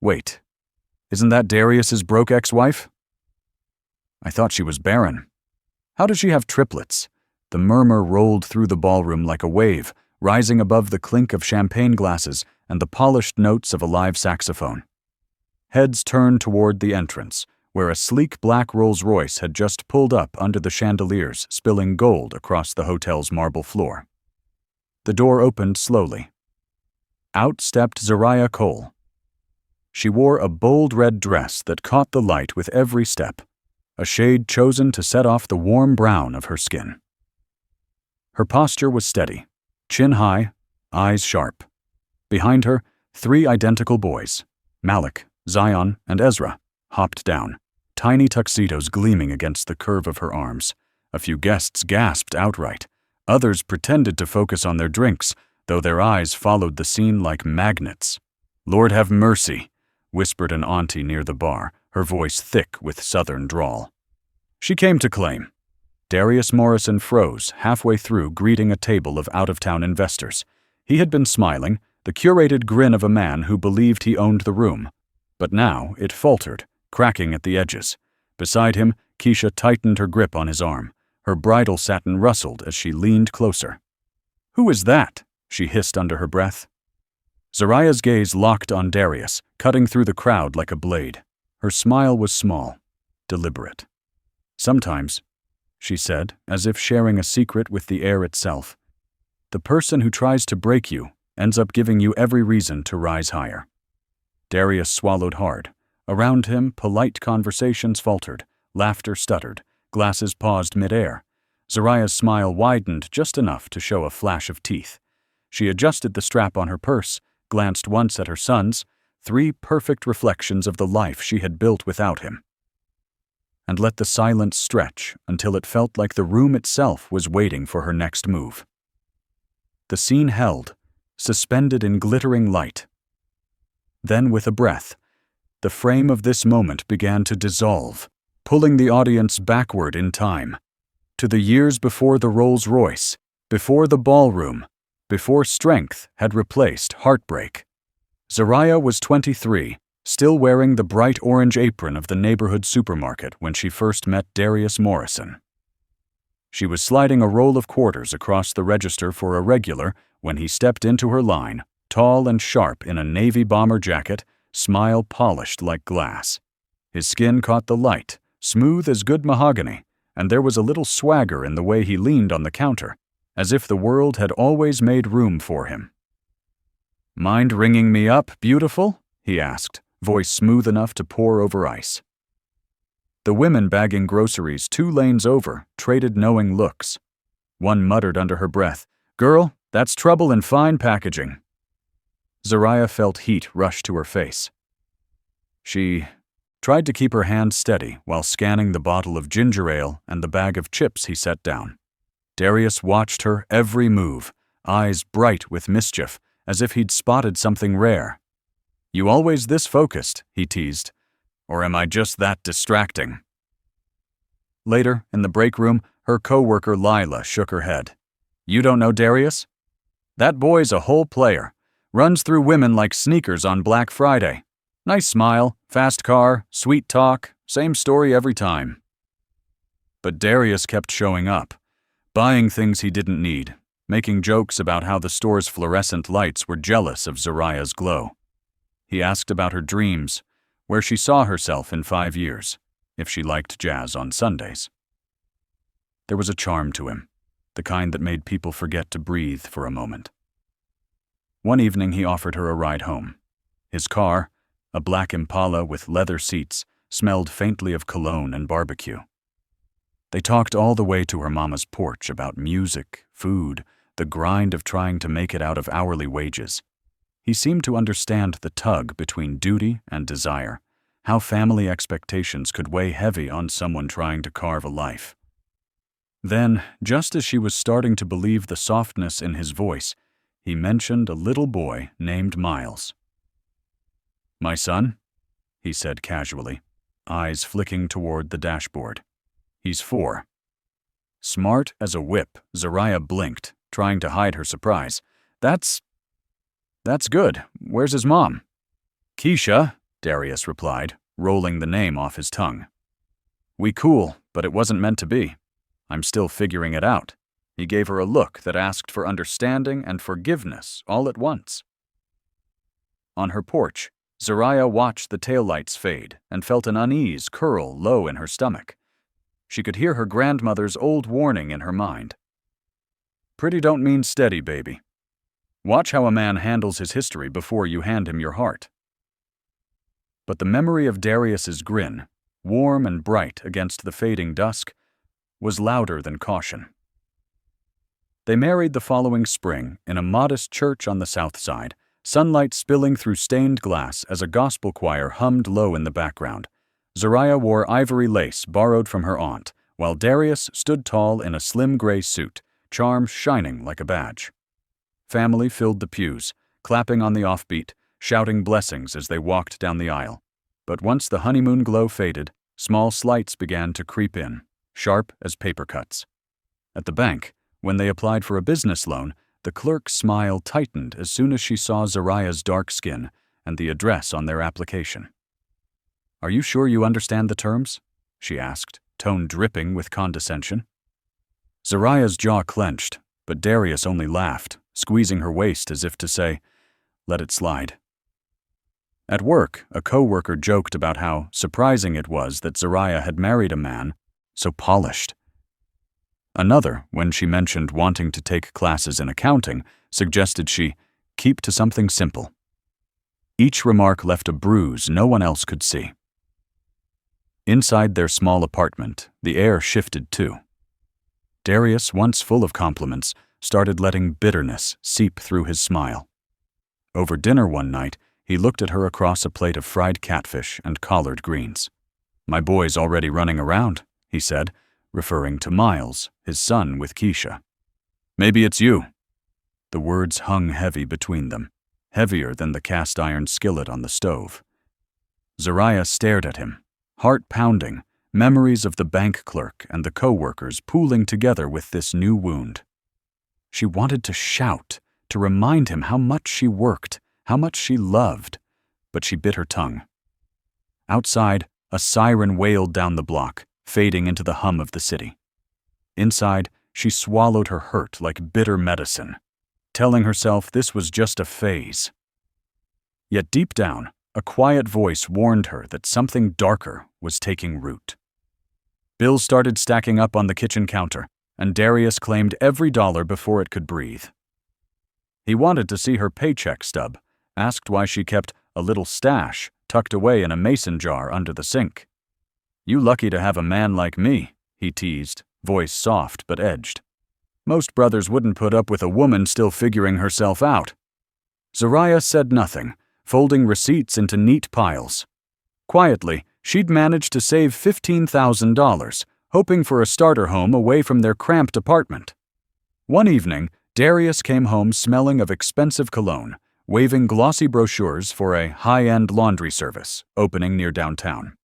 Wait, isn't that Darius's broke ex-wife? I thought she was barren. How does she have triplets? The murmur rolled through the ballroom like a wave, rising above the clink of champagne glasses and the polished notes of a live saxophone. Heads turned toward the entrance, where a sleek black Rolls Royce had just pulled up under the chandeliers, spilling gold across the hotel's marble floor. The door opened slowly. Out stepped Zariah Cole. She wore a bold red dress that caught the light with every step, a shade chosen to set off the warm brown of her skin. Her posture was steady, chin high, eyes sharp. Behind her, 3 identical boys, Malik, Zion, and Ezra, hopped down, tiny tuxedos gleaming against the curve of her arms. A few guests gasped outright. Others pretended to focus on their drinks, though their eyes followed the scene like magnets. "Lord have mercy," whispered an auntie near the bar, her voice thick with southern drawl. She came to claim. Darius Morrison froze halfway through greeting a table of out-of-town investors. He had been smiling, the curated grin of a man who believed he owned the room. But now it faltered, cracking at the edges. Beside him, Keisha tightened her grip on his arm. Her bridal satin rustled as she leaned closer. "Who is that?" she hissed under her breath. Zariah's gaze locked on Darius, cutting through the crowd like a blade. Her smile was small, deliberate. "Sometimes," she said, as if sharing a secret with the air itself, "the person who tries to break you ends up giving you every reason to rise higher." Darius swallowed hard. Around him, polite conversations faltered, laughter stuttered, glasses paused midair. Zariah's smile widened just enough to show a flash of teeth. She adjusted the strap on her purse, glanced once at her sons, 3 perfect reflections of the life she had built without him, and let the silence stretch until it felt like the room itself was waiting for her next move. The scene held, suspended in glittering light. Then, with a breath, the frame of this moment began to dissolve, pulling the audience backward in time, to the years before the Rolls Royce, before the ballroom, before strength had replaced heartbreak. Zariah was 23, still wearing the bright orange apron of the neighborhood supermarket when she first met Darius Morrison. She was sliding a roll of quarters across the register for a regular when he stepped into her line, tall and sharp in a navy bomber jacket, smile polished like glass. His skin caught the light, smooth as good mahogany, and there was a little swagger in the way he leaned on the counter, as if the world had always made room for him. "Mind ringing me up, beautiful?" he asked, voice smooth enough to pour over ice. The women bagging groceries 2 lanes over traded knowing looks. One muttered under her breath, "Girl, that's trouble in fine packaging." Zariah felt heat rush to her face. She tried to keep her hand steady while scanning the bottle of ginger ale and the bag of chips he set down. Darius watched her every move, eyes bright with mischief, as if he'd spotted something rare. "You always this focused," he teased. "Or am I just that distracting?" Later, in the break room, her co-worker Lila shook her head. "You don't know Darius? That boy's a whole player. Runs through women like sneakers on Black Friday. Nice smile, fast car, sweet talk, same story every time." But Darius kept showing up, buying things he didn't need, making jokes about how the store's fluorescent lights were jealous of Zariah's glow. He asked about her dreams, where she saw herself in 5 years, if she liked jazz on Sundays. There was a charm to him, the kind that made people forget to breathe for a moment. One evening he offered her a ride home. His car, a black Impala with leather seats, smelled faintly of cologne and barbecue. They talked all the way to her mama's porch about music, food, the grind of trying to make it out of hourly wages. He seemed to understand the tug between duty and desire, how family expectations could weigh heavy on someone trying to carve a life. Then, just as she was starting to believe the softness in his voice, he mentioned a little boy named Miles. "My son?" he said casually, eyes flicking toward the dashboard. "He's 4. Smart as a whip, Zariah blinked, trying to hide her surprise. That's good. Where's his mom?" "Keisha," Darius replied, rolling the name off his tongue. We cool, but it wasn't meant to be. I'm still figuring it out. He gave her a look that asked for understanding and forgiveness all at once. On her porch, Zariah watched the taillights fade and felt an unease curl low in her stomach. She could hear her grandmother's old warning in her mind. Pretty don't mean steady, baby. Watch how a man handles his history before you hand him your heart. But the memory of Darius's grin, warm and bright against the fading dusk, was louder than caution. They married the following spring in a modest church on the south side, sunlight spilling through stained glass as a gospel choir hummed low in the background. Zariah wore ivory lace borrowed from her aunt, while Darius stood tall in a slim gray suit, charm shining like a badge. Family filled the pews, clapping on the offbeat, shouting blessings as they walked down the aisle. But once the honeymoon glow faded, small slights began to creep in, sharp as paper cuts. At the bank, when they applied for a business loan, the clerk's smile tightened as soon as she saw Zariah's dark skin and the address on their application. Are you sure you understand the terms? She asked, tone dripping with condescension. Zariah's jaw clenched, but Darius only laughed, squeezing her waist as if to say, let it slide. At work, a co-worker joked about how surprising it was that Zariah had married a man so polished. Another, when she mentioned wanting to take classes in accounting, suggested she keep to something simple. Each remark left a bruise no one else could see. Inside their small apartment, the air shifted too. Darius, once full of compliments, started letting bitterness seep through his smile. Over dinner one night, he looked at her across a plate of fried catfish and collard greens. My boy's already running around, he said, referring to Miles, his son with Keisha. Maybe it's you. The words hung heavy between them, heavier than the cast-iron skillet on the stove. Zariah stared at him, heart pounding, memories of the bank clerk and the co-workers pooling together with this new wound. She wanted to shout, to remind him how much she worked, how much she loved, but she bit her tongue. Outside, a siren wailed down the block, fading into the hum of the city. Inside, she swallowed her hurt like bitter medicine, telling herself this was just a phase. Yet deep down, a quiet voice warned her that something darker was taking root. Bills started stacking up on the kitchen counter, and Darius claimed every dollar before it could breathe. He wanted to see her paycheck stub, asked why she kept a little stash tucked away in a mason jar under the sink. You lucky to have a man like me, he teased, voice soft but edged. Most brothers wouldn't put up with a woman still figuring herself out. Zariah said nothing, folding receipts into neat piles. Quietly, she'd managed to save $15,000, hoping for a starter home away from their cramped apartment. One evening, Darius came home smelling of expensive cologne, waving glossy brochures for a high-end laundry service opening near downtown.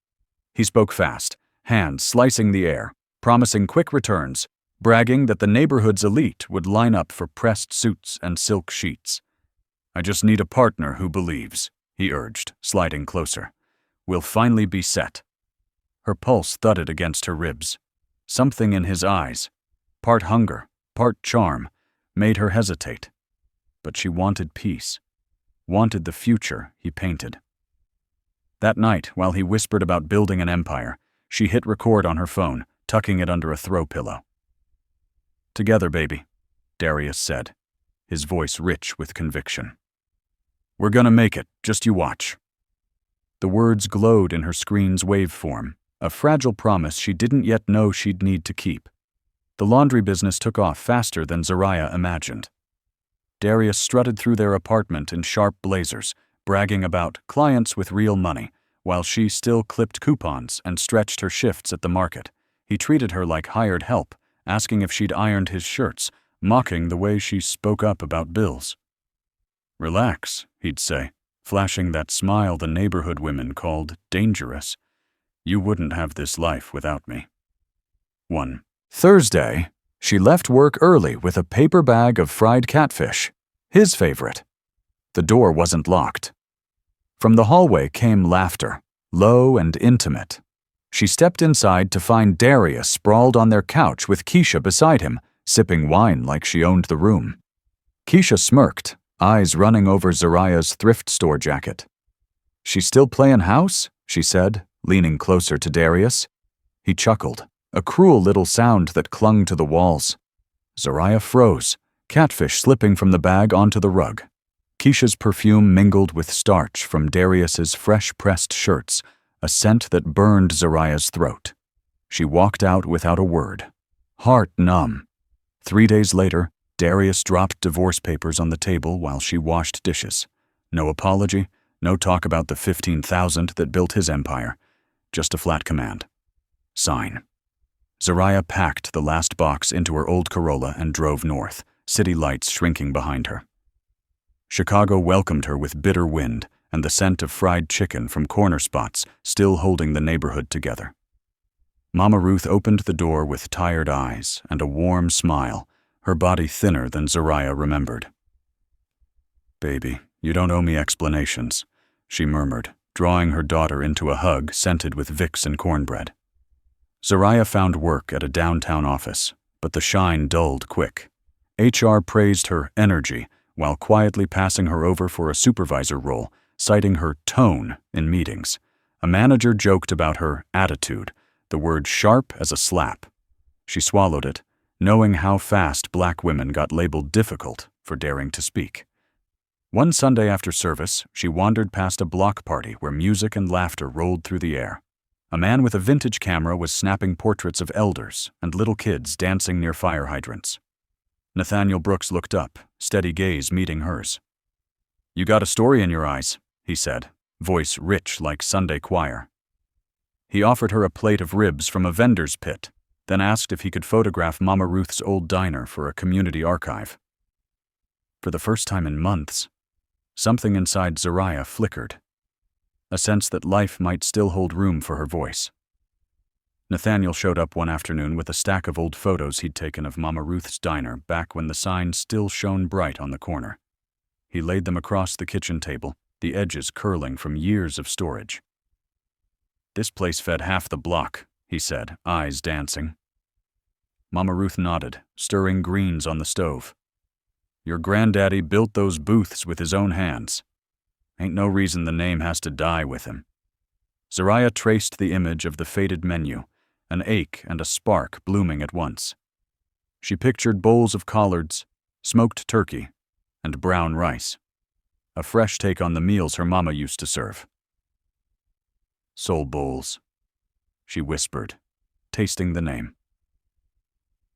He spoke fast, hands slicing the air, promising quick returns, bragging that the neighborhood's elite would line up for pressed suits and silk sheets. I just need a partner who believes, he urged, sliding closer. We'll finally be set. Her pulse thudded against her ribs. Something in his eyes, part hunger, part charm, made her hesitate. But she wanted peace, wanted the future he painted. That night, while he whispered about building an empire, she hit record on her phone, tucking it under a throw pillow. Together, baby, Darius said, his voice rich with conviction. We're gonna make it, just you watch. The words glowed in her screen's waveform, a fragile promise she didn't yet know she'd need to keep. The laundry business took off faster than Zariah imagined. Darius strutted through their apartment in sharp blazers, bragging about clients with real money, while she still clipped coupons and stretched her shifts at the market. He treated her like hired help, asking if she'd ironed his shirts, mocking the way she spoke up about bills. Relax, he'd say, flashing that smile the neighborhood women called dangerous. You wouldn't have this life without me. 1. Thursday, she left work early with a paper bag of fried catfish, his favorite. The door wasn't locked. From the hallway came laughter, low and intimate. She stepped inside to find Darius sprawled on their couch with Keisha beside him, sipping wine like she owned the room. Keisha smirked, eyes running over Zariah's thrift store jacket. "She still playin' house?" she said, leaning closer to Darius. He chuckled, a cruel little sound that clung to the walls. Zariah froze, catfish slipping from the bag onto the rug. Keisha's perfume mingled with starch from Darius's fresh-pressed shirts, a scent that burned Zariah's throat. She walked out without a word, heart numb. 3 days later, Darius dropped divorce papers on the table while she washed dishes. No apology, no talk about the $15,000 that built his empire. Just a flat command. Sign. Zariah packed the last box into her old Corolla and drove north, city lights shrinking behind her. Chicago welcomed her with bitter wind and the scent of fried chicken from corner spots still holding the neighborhood together. Mama Ruth opened the door with tired eyes and a warm smile, her body thinner than Zariah remembered. "Baby, you don't owe me explanations," she murmured, drawing her daughter into a hug scented with Vicks and cornbread. Zariah found work at a downtown office, but the shine dulled quick. HR praised her energy while quietly passing her over for a supervisor role, citing her tone in meetings. A manager joked about her attitude, the word sharp as a slap. She swallowed it, knowing how fast black women got labeled difficult for daring to speak. One Sunday after service, she wandered past a block party where music and laughter rolled through the air. A man with a vintage camera was snapping portraits of elders and little kids dancing near fire hydrants. Nathaniel Brooks looked up, steady gaze meeting hers. "You got a story in your eyes," he said, voice rich like Sunday choir. He offered her a plate of ribs from a vendor's pit, then asked if he could photograph Mama Ruth's old diner for a community archive. For the first time in months, something inside Zariah flickered, a sense that life might still hold room for her voice. Nathaniel showed up one afternoon with a stack of old photos he'd taken of Mama Ruth's diner back when the sign still shone bright on the corner. He laid them across the kitchen table, the edges curling from years of storage. "This place fed half the block," he said, eyes dancing. Mama Ruth nodded, stirring greens on the stove. "Your granddaddy built those booths with his own hands. Ain't no reason the name has to die with him." Zariah traced the image of the faded menu, an ache and a spark blooming at once. She pictured bowls of collards, smoked turkey, and brown rice, a fresh take on the meals her mama used to serve. "Soul bowls," she whispered, tasting the name.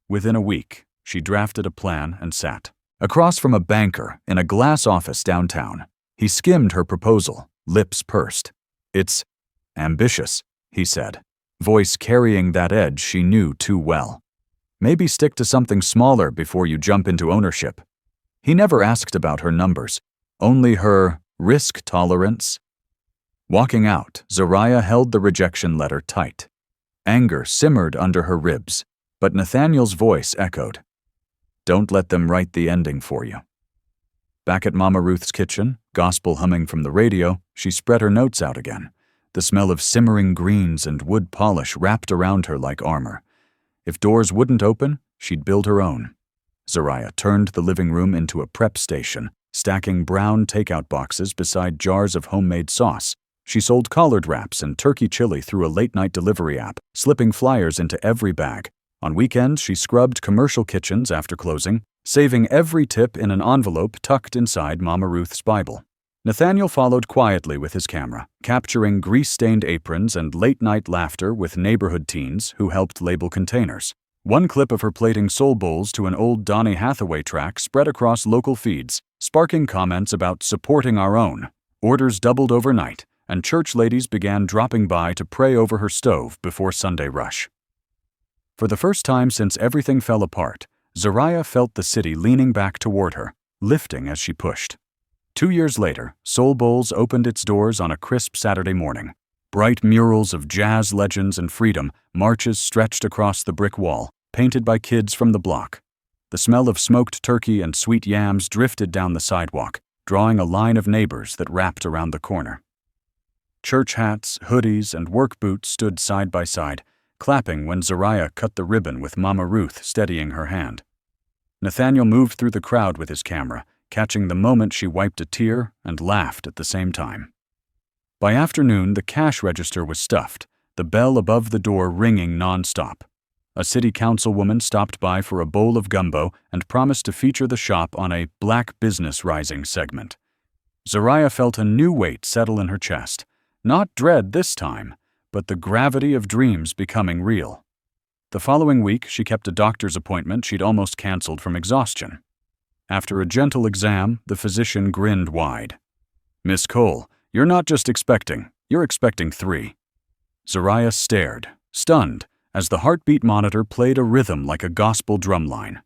Within a week, she drafted a plan and sat across from a banker in a glass office downtown. He skimmed her proposal, lips pursed. "It's ambitious," he said, voice carrying that edge she knew too well. "Maybe stick to something smaller before you jump into ownership." He never asked about her numbers, only her risk tolerance. Walking out, Zariah held the rejection letter tight. Anger simmered under her ribs, but Nathaniel's voice echoed, "Don't let them write the ending for you." Back at Mama Ruth's kitchen, gospel humming from the radio, she spread her notes out again. The smell of simmering greens and wood polish wrapped around her like armor. If doors wouldn't open, she'd build her own. Zariah turned the living room into a prep station, stacking brown takeout boxes beside jars of homemade sauce. She sold collard wraps and turkey chili through a late-night delivery app, slipping flyers into every bag. On weekends, she scrubbed commercial kitchens after closing, saving every tip in an envelope tucked inside Mama Ruth's Bible. Nathaniel followed quietly with his camera, capturing grease-stained aprons and late-night laughter with neighborhood teens who helped label containers. One clip of her plating soul bowls to an old Donny Hathaway track spread across local feeds, sparking comments about supporting our own. Orders doubled overnight, and church ladies began dropping by to pray over her stove before Sunday rush. For the first time since everything fell apart, Zariah felt the city leaning back toward her, lifting as she pushed. 2 years later, Soul Bowls opened its doors on a crisp Saturday morning. Bright murals of jazz legends and freedom, marches stretched across the brick wall, painted by kids from the block. The smell of smoked turkey and sweet yams drifted down the sidewalk, drawing a line of neighbors that wrapped around the corner. Church hats, hoodies, and work boots stood side by side, clapping when Zariah cut the ribbon with Mama Ruth steadying her hand. Nathaniel moved through the crowd with his camera, catching the moment she wiped a tear and laughed at the same time. By afternoon, the cash register was stuffed, the bell above the door ringing nonstop. A city councilwoman stopped by for a bowl of gumbo and promised to feature the shop on a Black Business Rising segment. Zariah felt a new weight settle in her chest. Not dread this time, but the gravity of dreams becoming real. The following week, she kept a doctor's appointment she'd almost canceled from exhaustion. After a gentle exam, the physician grinned wide. "Miss Cole, you're not just expecting, you're expecting 3. Zariah stared, stunned, as the heartbeat monitor played a rhythm like a gospel drumline.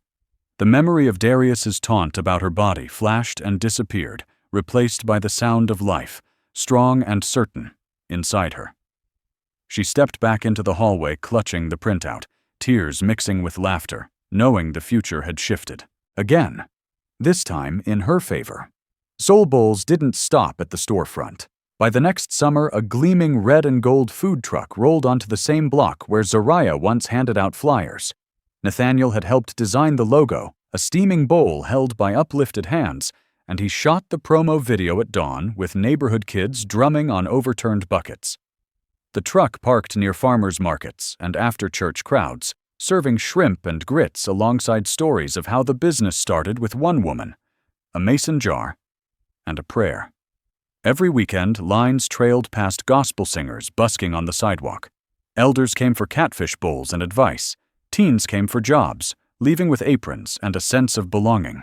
The memory of Darius's taunt about her body flashed and disappeared, replaced by the sound of life, strong and certain, inside her. She stepped back into the hallway, clutching the printout, tears mixing with laughter, knowing the future had shifted. Again. This time in her favor. Soul Bowls didn't stop at the storefront. By the next summer, a gleaming red and gold food truck rolled onto the same block where Zariah once handed out flyers. Nathaniel had helped design the logo, a steaming bowl held by uplifted hands, and he shot the promo video at dawn with neighborhood kids drumming on overturned buckets. The truck parked near farmers' markets and after-church crowds, serving shrimp and grits alongside stories of how the business started with one woman, a mason jar, and a prayer. Every weekend, lines trailed past gospel singers busking on the sidewalk. Elders came for catfish bowls and advice. Teens came for jobs, leaving with aprons and a sense of belonging.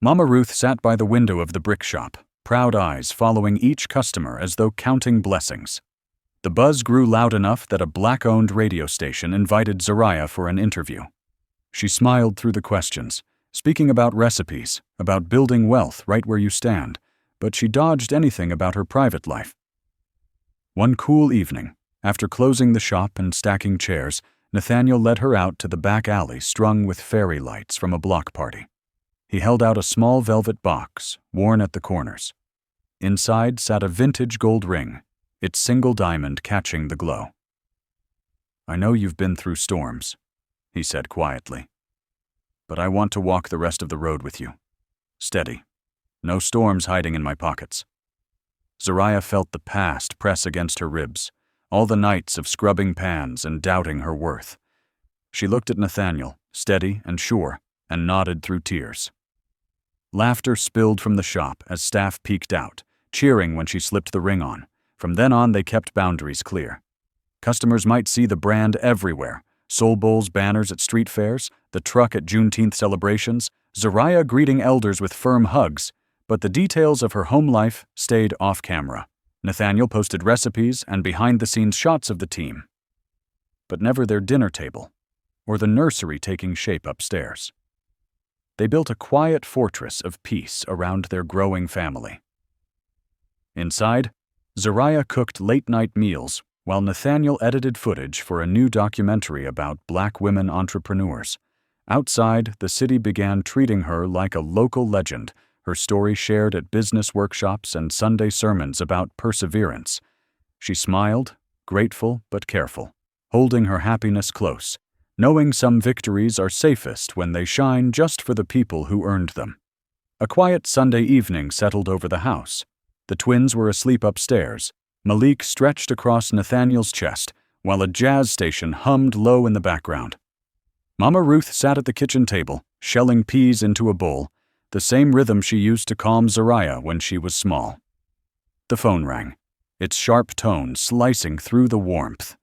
Mama Ruth sat by the window of the brick shop, proud eyes following each customer as though counting blessings. The buzz grew loud enough that a Black-owned radio station invited Zariah for an interview. She smiled through the questions, speaking about recipes, about building wealth right where you stand, but she dodged anything about her private life. One cool evening, after closing the shop and stacking chairs, Nathaniel led her out to the back alley strung with fairy lights from a block party. He held out a small velvet box, worn at the corners. Inside sat a vintage gold ring, its single diamond catching the glow. "I know you've been through storms," he said quietly, "but I want to walk the rest of the road with you. Steady. No storms hiding in my pockets." Zariah felt the past press against her ribs, all the nights of scrubbing pans and doubting her worth. She looked at Nathaniel, steady and sure, and nodded through tears. Laughter spilled from the shop as staff peeked out, cheering when she slipped the ring on. From then on, they kept boundaries clear. Customers might see the brand everywhere, Soul Bowls banners at street fairs, the truck at Juneteenth celebrations, Zariah greeting elders with firm hugs, but the details of her home life stayed off camera. Nathaniel posted recipes and behind-the-scenes shots of the team, but never their dinner table or the nursery taking shape upstairs. They built a quiet fortress of peace around their growing family. Inside, Zariah cooked late-night meals while Nathaniel edited footage for a new documentary about Black women entrepreneurs. Outside, the city began treating her like a local legend, her story shared at business workshops and Sunday sermons about perseverance. She smiled, grateful but careful, holding her happiness close, knowing some victories are safest when they shine just for the people who earned them. A quiet Sunday evening settled over the house. The twins were asleep upstairs. Malik stretched across Nathaniel's chest, while a jazz station hummed low in the background. Mama Ruth sat at the kitchen table, shelling peas into a bowl, the same rhythm she used to calm Zariah when she was small. The phone rang, its sharp tone slicing through the warmth.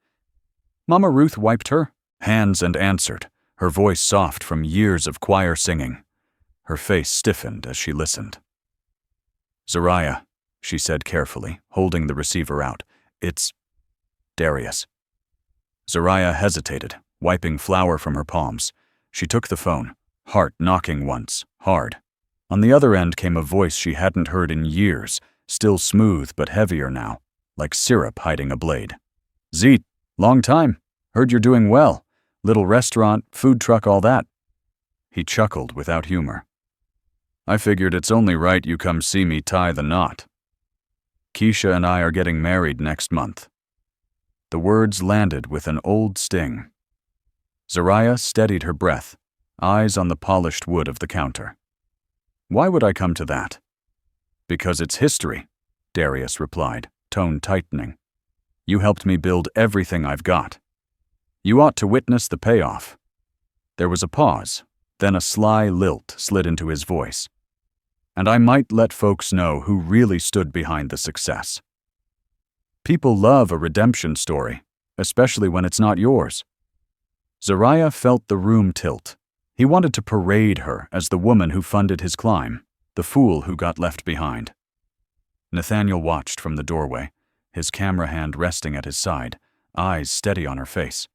Mama Ruth wiped her hands and answered, her voice soft from years of choir singing. Her face stiffened as she listened. "Zariah," she said carefully, holding the receiver out. "It's Darius." Zariah hesitated, wiping flour from her palms. She took the phone, heart knocking once, hard. On the other end came a voice she hadn't heard in years, still smooth but heavier now, like syrup hiding a blade. "Zeke, long time. Heard you're doing well. Little restaurant, food truck, all that." He chuckled without humor. "I figured it's only right you come see me tie the knot." Keisha and I are getting married next month." The words landed with an old sting. Zariah steadied her breath, eyes on the polished wood of the counter. "Why would I come to that?" "Because it's history," Darius replied, tone tightening. "You helped me build everything I've got. You ought to witness the payoff." There was a pause, then a sly lilt slid into his voice. "And I might let folks know who really stood behind the success. People love a redemption story, especially when it's not yours." Zariah felt the room tilt. He wanted to parade her as the woman who funded his climb, the fool who got left behind. Nathaniel watched from the doorway, his camera hand resting at his side, eyes steady on her face.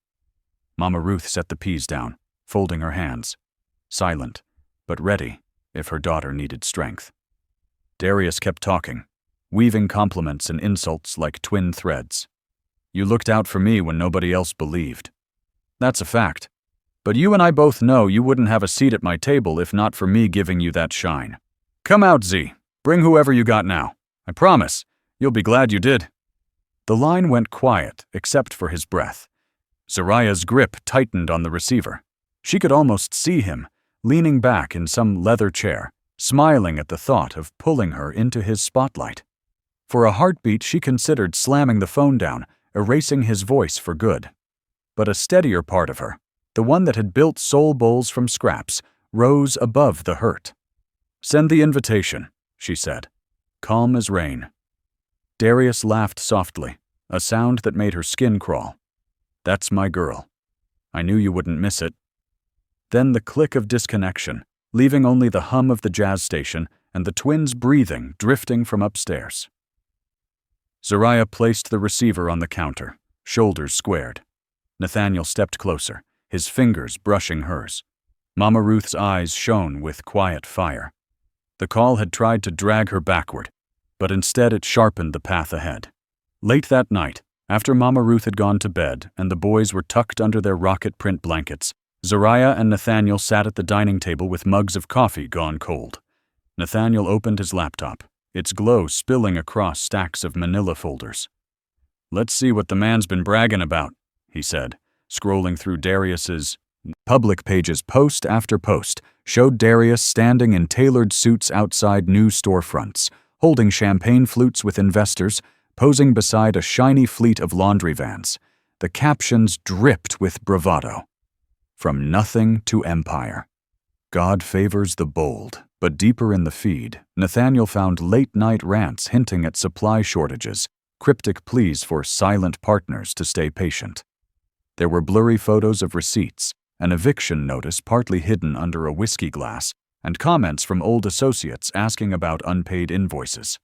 Mama Ruth set the peas down, folding her hands, silent, but ready if her daughter needed strength. Darius kept talking, weaving compliments and insults like twin threads. "You looked out for me when nobody else believed. That's a fact. But you and I both know you wouldn't have a seat at my table if not for me giving you that shine. Come out, Z. Bring whoever you got now. I promise, you'll be glad you did." The line went quiet, except for his breath. Zariah's grip tightened on the receiver. She could almost see him, leaning back in some leather chair, smiling at the thought of pulling her into his spotlight. For a heartbeat, she considered slamming the phone down, erasing his voice for good. But a steadier part of her, the one that had built soul bowls from scraps, rose above the hurt. "Send the invitation," she said, calm as rain. Darius laughed softly, a sound that made her skin crawl. "That's my girl. I knew you wouldn't miss it." Then the click of disconnection, leaving only the hum of the jazz station and the twins' breathing drifting from upstairs. Zariah placed the receiver on the counter, shoulders squared. Nathaniel stepped closer, his fingers brushing hers. Mama Ruth's eyes shone with quiet fire. The call had tried to drag her backward, but instead it sharpened the path ahead. Late that night, after Mama Ruth had gone to bed and the boys were tucked under their rocket print blankets, Zariah and Nathaniel sat at the dining table with mugs of coffee gone cold. Nathaniel opened his laptop, its glow spilling across stacks of manila folders. "Let's see what the man's been bragging about," he said, scrolling through Darius's public pages. Post after post showed Darius standing in tailored suits outside new storefronts, holding champagne flutes with investors, posing beside a shiny fleet of laundry vans. The captions dripped with bravado. "From nothing to empire. God favors the bold." But deeper in the feed, Nathaniel found late-night rants hinting at supply shortages, cryptic pleas for silent partners to stay patient. There were blurry photos of receipts, an eviction notice partly hidden under a whiskey glass, and comments from old associates asking about unpaid invoices.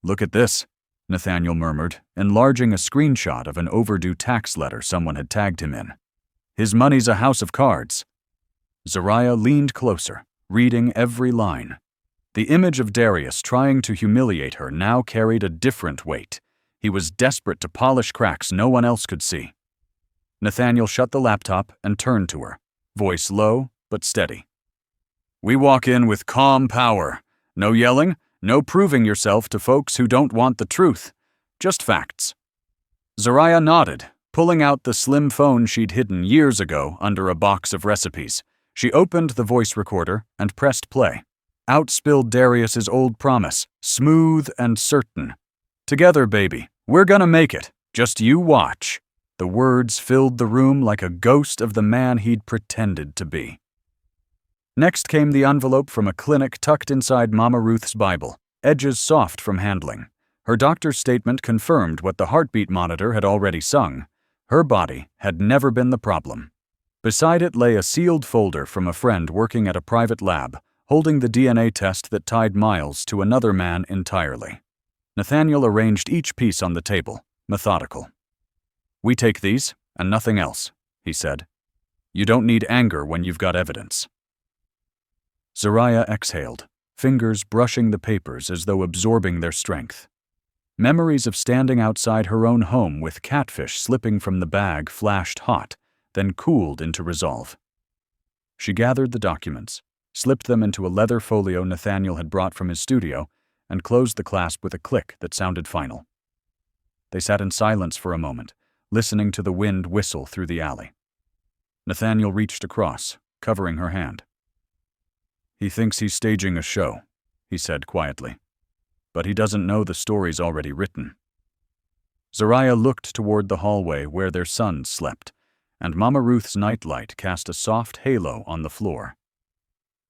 "Look at this," Nathaniel murmured, enlarging a screenshot of an overdue tax letter someone had tagged him in. "His money's a house of cards." Zariah leaned closer, reading every line. The image of Darius trying to humiliate her now carried a different weight. He was desperate to polish cracks no one else could see. Nathaniel shut the laptop and turned to her, voice low but steady. "We walk in with calm power. No yelling, no proving yourself to folks who don't want the truth. Just facts." Zariah nodded, pulling out the slim phone she'd hidden years ago under a box of recipes. She opened the voice recorder and pressed play. Out spilled Darius's old promise, smooth and certain. "Together, baby. We're gonna make it. Just you watch." The words filled the room like a ghost of the man he'd pretended to be. Next came the envelope from a clinic tucked inside Mama Ruth's Bible, edges soft from handling. Her doctor's statement confirmed what the heartbeat monitor had already sung. Her body had never been the problem. Beside it lay a sealed folder from a friend working at a private lab, holding the DNA test that tied Miles to another man entirely. Nathaniel arranged each piece on the table, methodical. "We take these, and nothing else," he said. "You don't need anger when you've got evidence." Zariah exhaled, fingers brushing the papers as though absorbing their strength. Memories of standing outside her own home with catfish slipping from the bag flashed hot, then cooled into resolve. She gathered the documents, slipped them into a leather folio Nathaniel had brought from his studio, and closed the clasp with a click that sounded final. They sat in silence for a moment, listening to the wind whistle through the alley. Nathaniel reached across, covering her hand. "He thinks he's staging a show," he said quietly. "But he doesn't know the story's already written." Zariah looked toward the hallway where their sons slept, and Mama Ruth's nightlight cast a soft halo on the floor.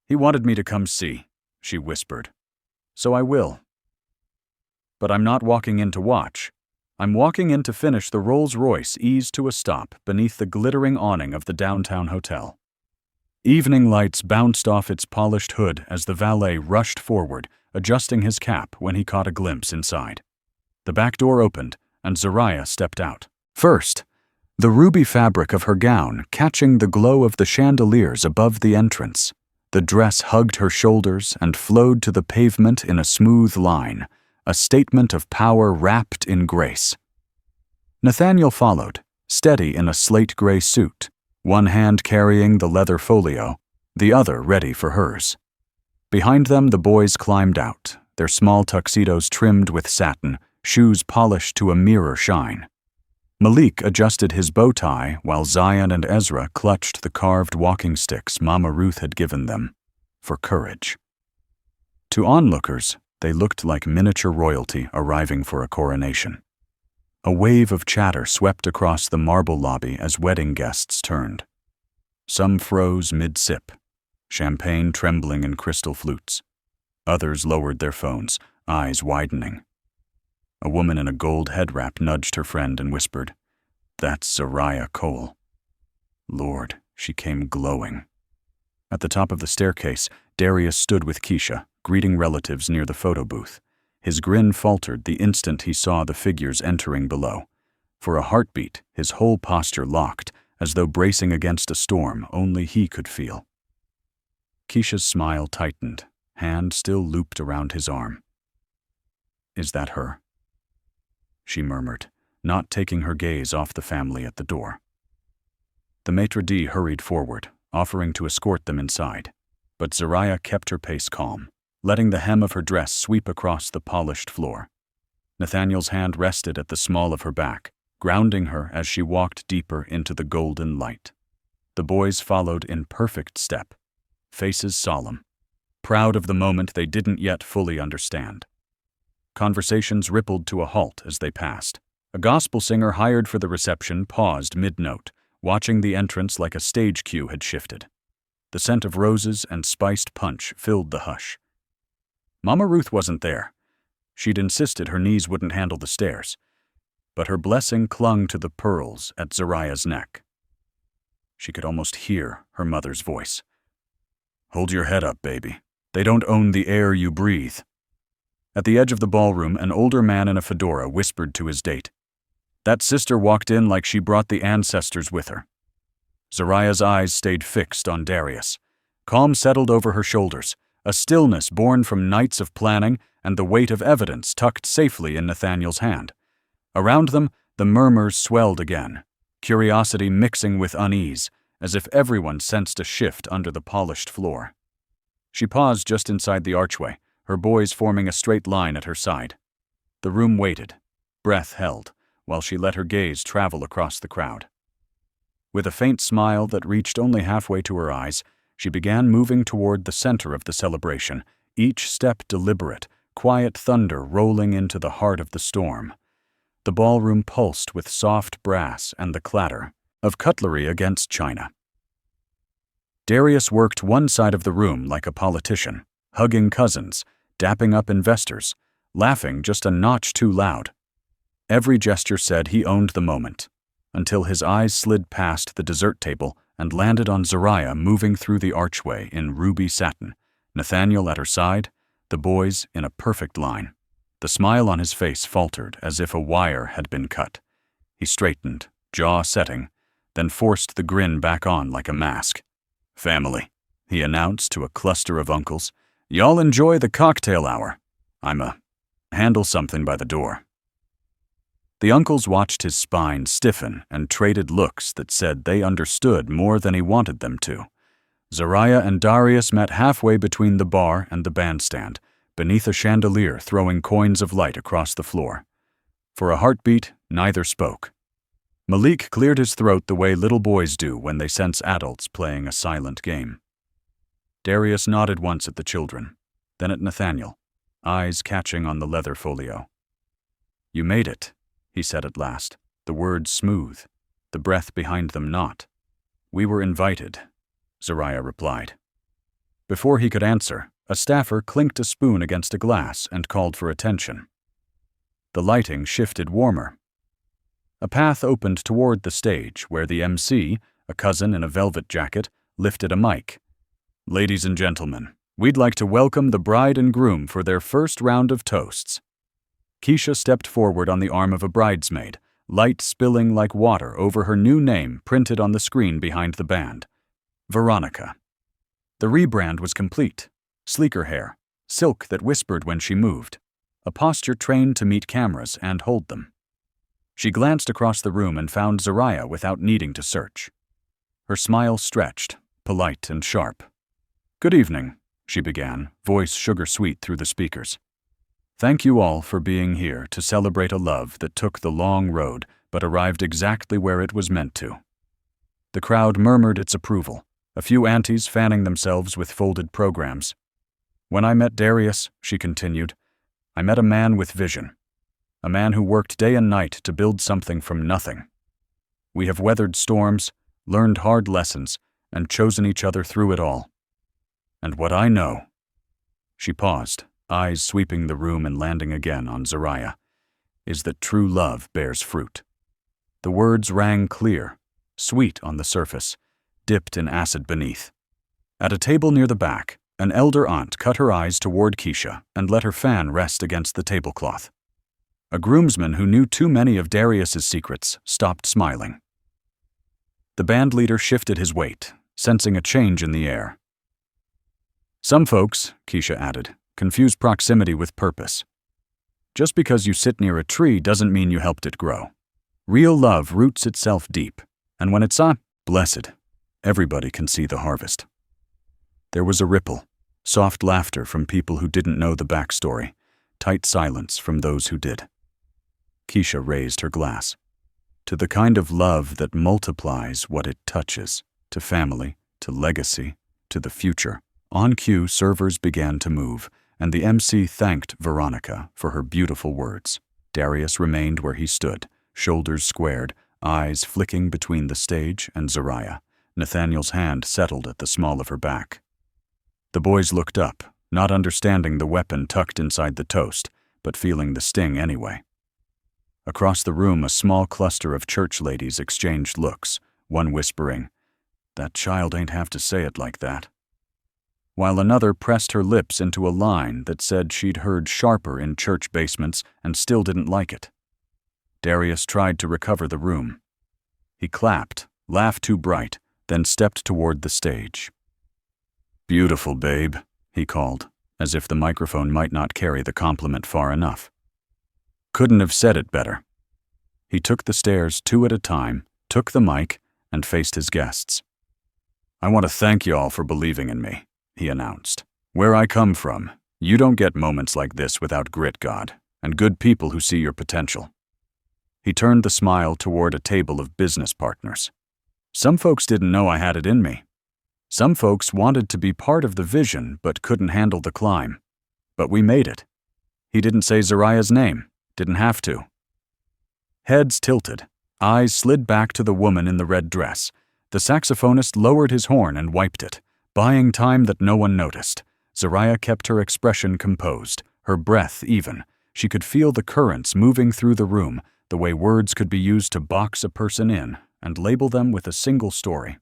"He wanted me to come see," she whispered. "So I will. But I'm not walking in to watch. I'm walking in to finish the Rolls Royce ease to a stop beneath the glittering awning of the downtown hotel." Evening lights bounced off its polished hood as the valet rushed forward, adjusting his cap when he caught a glimpse inside. The back door opened, and Zariah stepped out. First, the ruby fabric of her gown catching the glow of the chandeliers above the entrance. The dress hugged her shoulders and flowed to the pavement in a smooth line, a statement of power wrapped in grace. Nathaniel followed, steady in a slate-gray suit, one hand carrying the leather folio, the other ready for hers. Behind them, the boys climbed out, their small tuxedos trimmed with satin, shoes polished to a mirror shine. Malik adjusted his bow tie while Zion and Ezra clutched the carved walking sticks Mama Ruth had given them, for courage. To onlookers, they looked like miniature royalty arriving for a coronation. A wave of chatter swept across the marble lobby as wedding guests turned. Some froze mid-sip, champagne trembling in crystal flutes. Others lowered their phones, eyes widening. A woman in a gold head wrap nudged her friend and whispered, "That's Zariah Cole." Lord, she came glowing. At the top of the staircase, Darius stood with Keisha, greeting relatives near the photo booth. His grin faltered the instant he saw the figures entering below. For a heartbeat, his whole posture locked, as though bracing against a storm only he could feel. Keisha's smile tightened, hand still looped around his arm. "Is that her?" she murmured, not taking her gaze off the family at the door. The maitre d' hurried forward, offering to escort them inside, but Zariah kept her pace calm, letting the hem of her dress sweep across the polished floor. Nathaniel's hand rested at the small of her back, grounding her as she walked deeper into the golden light. The boys followed in perfect step, faces solemn, proud of the moment they didn't yet fully understand. Conversations rippled to a halt as they passed. A gospel singer hired for the reception paused mid-note, watching the entrance like a stage cue had shifted. The scent of roses and spiced punch filled the hush. Mama Ruth wasn't there. She'd insisted her knees wouldn't handle the stairs, but her blessing clung to the pearls at Zariah's neck. She could almost hear her mother's voice. "Hold your head up, baby. They don't own the air you breathe." At the edge of the ballroom, an older man in a fedora whispered to his date. That sister walked in like she brought the ancestors with her. Zariah's eyes stayed fixed on Darius. Calm settled over her shoulders, a stillness born from nights of planning and the weight of evidence tucked safely in Nathaniel's hand. Around them, the murmurs swelled again, curiosity mixing with unease, as if everyone sensed a shift under the polished floor. She paused just inside the archway, her boys forming a straight line at her side. The room waited, breath held, while she let her gaze travel across the crowd. With a faint smile that reached only halfway to her eyes, she began moving toward the center of the celebration, each step deliberate, quiet thunder rolling into the heart of the storm. The ballroom pulsed with soft brass and the clatter of cutlery against china. Darius worked one side of the room like a politician, hugging cousins, dapping up investors, laughing just a notch too loud. Every gesture said he owned the moment, until his eyes slid past the dessert table and landed on Zariah moving through the archway in ruby satin, Nathaniel at her side, the boys in a perfect line. The smile on his face faltered as if a wire had been cut. He straightened, jaw setting, then forced the grin back on like a mask. "Family," he announced to a cluster of uncles. "Y'all enjoy the cocktail hour. I'm handle something by the door." The uncles watched his spine stiffen and traded looks that said they understood more than he wanted them to. Zariah and Darius met halfway between the bar and the bandstand, beneath a chandelier throwing coins of light across the floor. For a heartbeat, neither spoke. Malik cleared his throat the way little boys do when they sense adults playing a silent game. Darius nodded once at the children, then at Nathaniel, eyes catching on the leather folio. "You made it," he said at last, the words smooth, the breath behind them not. "We were invited," Zariah replied. Before he could answer, a staffer clinked a spoon against a glass and called for attention. The lighting shifted warmer. A path opened toward the stage where the MC, a cousin in a velvet jacket, lifted a mic. "Ladies and gentlemen, we'd like to welcome the bride and groom for their first round of toasts." Keisha stepped forward on the arm of a bridesmaid, light spilling like water over her new name printed on the screen behind the band. Veronica. The rebrand was complete. Sleeker hair, silk that whispered when she moved, a posture trained to meet cameras and hold them. She glanced across the room and found Zariah without needing to search. Her smile stretched, polite and sharp. "Good evening," she began, voice sugar-sweet through the speakers. "Thank you all for being here to celebrate a love that took the long road but arrived exactly where it was meant to." The crowd murmured its approval, a few aunties fanning themselves with folded programs. "When I met Darius," she continued, "I met a man with vision, a man who worked day and night to build something from nothing. We have weathered storms, learned hard lessons, and chosen each other through it all. And what I know," she paused, eyes sweeping the room and landing again on Zariah, "is that true love bears fruit." The words rang clear, sweet on the surface, dipped in acid beneath. At a table near the back, an elder aunt cut her eyes toward Keisha and let her fan rest against the tablecloth. A groomsman who knew too many of Darius's secrets stopped smiling. The band leader shifted his weight, sensing a change in the air. "Some folks," Keisha added, "confuse proximity with purpose. Just because you sit near a tree doesn't mean you helped it grow. Real love roots itself deep, and when it's blessed, everybody can see the harvest." There was a ripple, soft laughter from people who didn't know the backstory, tight silence from those who did. Keisha raised her glass. "To the kind of love that multiplies what it touches, to family, to legacy, to the future." On cue, servers began to move, and the MC thanked Veronica for her beautiful words. Darius remained where he stood, shoulders squared, eyes flicking between the stage and Zariah. Nathaniel's hand settled at the small of her back. The boys looked up, not understanding the weapon tucked inside the toast, but feeling the sting anyway. Across the room, a small cluster of church ladies exchanged looks, one whispering, "That child ain't have to say it like that," while another pressed her lips into a line that said she'd heard sharper in church basements and still didn't like it. Darius tried to recover the room. He clapped, laughed too bright, then stepped toward the stage. "Beautiful, babe," he called, as if the microphone might not carry the compliment far enough. Couldn't have said it better. He took the stairs 2 at a time, took the mic, and faced his guests. "I want to thank you all for believing in me," he announced. "Where I come from, you don't get moments like this without grit, God, and good people who see your potential." He turned the smile toward a table of business partners. "Some folks didn't know I had it in me. Some folks wanted to be part of the vision but couldn't handle the climb. But we made it." He didn't say Zariah's name, didn't have to. Heads tilted, eyes slid back to the woman in the red dress. The saxophonist lowered his horn and wiped it, buying time that no one noticed. Zariah kept her expression composed, her breath even. She could feel the currents moving through the room, the way words could be used to box a person in and label them with a single story.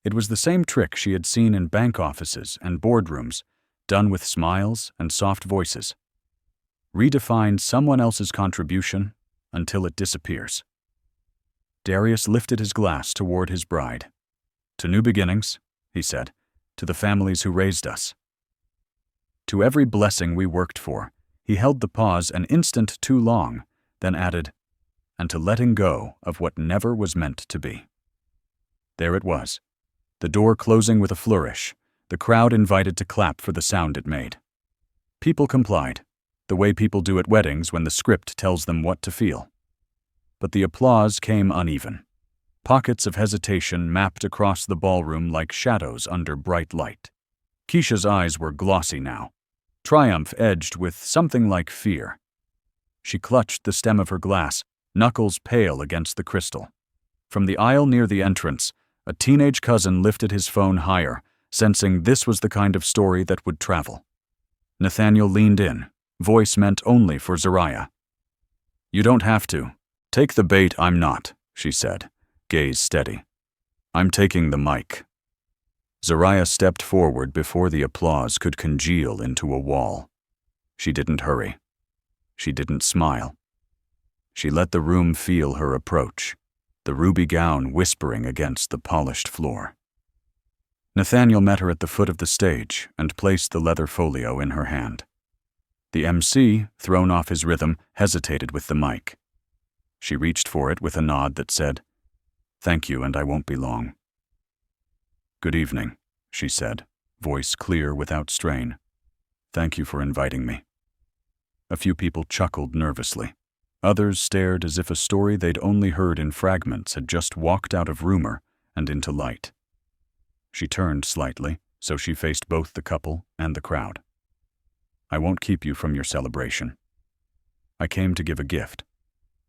It was the same trick she had seen in bank offices and boardrooms, done with smiles and soft voices. Redefine someone else's contribution until it disappears. Darius lifted his glass toward his bride. "To new beginnings," he said, "to the families who raised us. To every blessing we worked for." He held the pause an instant too long, then added, "and to letting go of what never was meant to be." There it was, the door closing with a flourish, the crowd invited to clap for the sound it made. People complied, the way people do at weddings when the script tells them what to feel. But the applause came uneven. Pockets of hesitation mapped across the ballroom like shadows under bright light. Keisha's eyes were glossy now, triumph edged with something like fear. She clutched the stem of her glass, knuckles pale against the crystal. From the aisle near the entrance, a teenage cousin lifted his phone higher, sensing this was the kind of story that would travel. Nathaniel leaned in, voice meant only for Zariah. "You don't have to. Take the bait, I'm not," she said, gaze steady. "I'm taking the mic." Zariah stepped forward before the applause could congeal into a wall. She didn't hurry. She didn't smile. She let the room feel her approach, the ruby gown whispering against the polished floor. Nathaniel met her at the foot of the stage and placed the leather folio in her hand. The MC, thrown off his rhythm, hesitated with the mic. She reached for it with a nod that said, "Thank you, and I won't be long." "Good evening," she said, voice clear without strain. "Thank you for inviting me." A few people chuckled nervously. Others stared as if a story they'd only heard in fragments had just walked out of rumor and into light. She turned slightly, so she faced both the couple and the crowd. "I won't keep you from your celebration. I came to give a gift."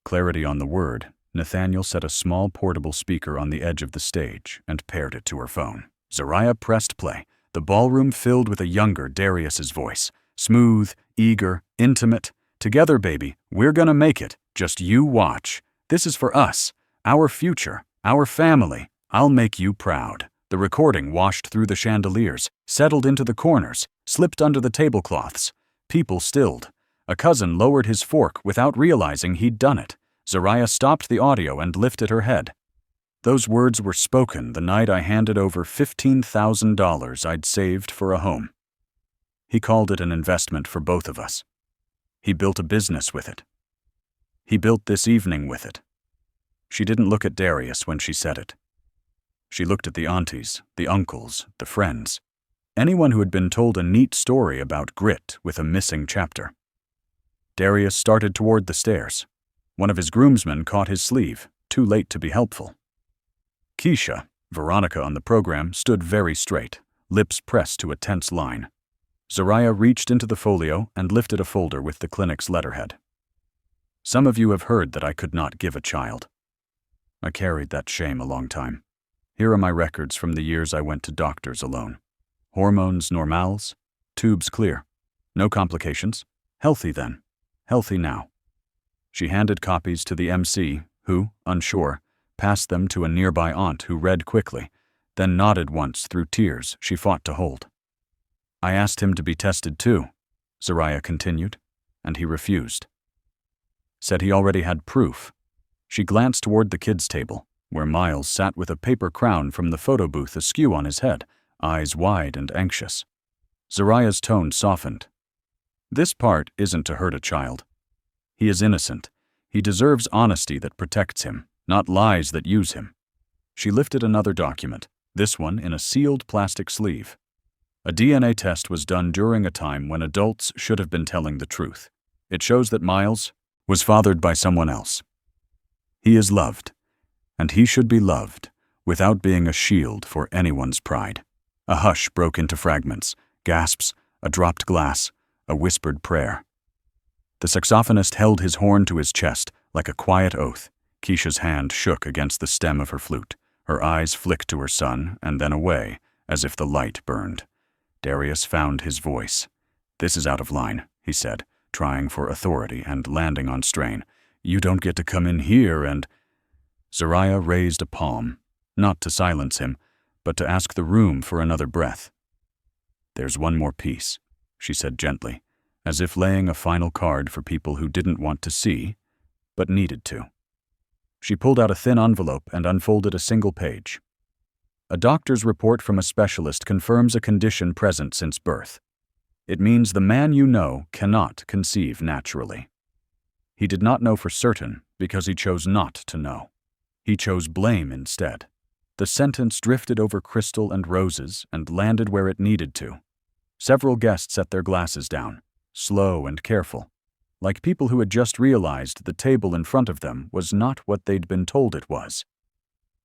Clarity on the word, Nathaniel set a small portable speaker on the edge of the stage and paired it to her phone. Zariah pressed play, the ballroom filled with a younger Darius's voice. Smooth, eager, intimate. "Together, baby, we're gonna make it. Just you watch. This is for us, our future, our family. I'll make you proud." The recording washed through the chandeliers, settled into the corners, slipped under the tablecloths. People stilled. A cousin lowered his fork without realizing he'd done it. Zariah stopped the audio and lifted her head. "Those words were spoken the night I handed over $15,000 I'd saved for a home. He called it an investment for both of us. He built a business with it. He built this evening with it." She didn't look at Darius when she said it. She looked at the aunties, the uncles, the friends, anyone who had been told a neat story about grit with a missing chapter. Darius started toward the stairs. One of his groomsmen caught his sleeve, too late to be helpful. Keisha, Veronica on the program, stood very straight, lips pressed to a tense line. Zariah reached into the folio and lifted a folder with the clinic's letterhead. "Some of you have heard that I could not give a child. I carried that shame a long time. Here are my records from the years I went to doctors alone. Hormones normals, tubes clear, no complications, healthy then, healthy now." She handed copies to the MC, who, unsure, passed them to a nearby aunt who read quickly, then nodded once through tears she fought to hold. "I asked him to be tested too," Zariah continued, "and he refused. Said he already had proof." She glanced toward the kids' table, where Miles sat with a paper crown from the photo booth askew on his head, eyes wide and anxious. Zariah's tone softened. "This part isn't to hurt a child. He is innocent. He deserves honesty that protects him, not lies that use him." She lifted another document, this one in a sealed plastic sleeve. A DNA test was done during a time when adults should have been telling the truth. It shows that Miles was fathered by someone else. He is loved, and he should be loved without being a shield for anyone's pride. A hush broke into fragments, gasps, a dropped glass, a whispered prayer. The saxophonist held his horn to his chest like a quiet oath. Keisha's hand shook against the stem of her flute. Her eyes flicked to her son and then away, as if the light burned. Darius found his voice. "This is out of line," he said, trying for authority and landing on strain. "You don't get to come in here and—" Zariah raised a palm, not to silence him, but to ask the room for another breath. "There's one more piece," she said gently, as if laying a final card for people who didn't want to see, but needed to. She pulled out a thin envelope and unfolded a single page. "A doctor's report from a specialist confirms a condition present since birth. It means the man you know cannot conceive naturally. He did not know for certain because he chose not to know. He chose blame instead." The sentence drifted over crystal and roses and landed where it needed to. Several guests set their glasses down. slow and careful, like people who had just realized the table in front of them was not what they'd been told it was.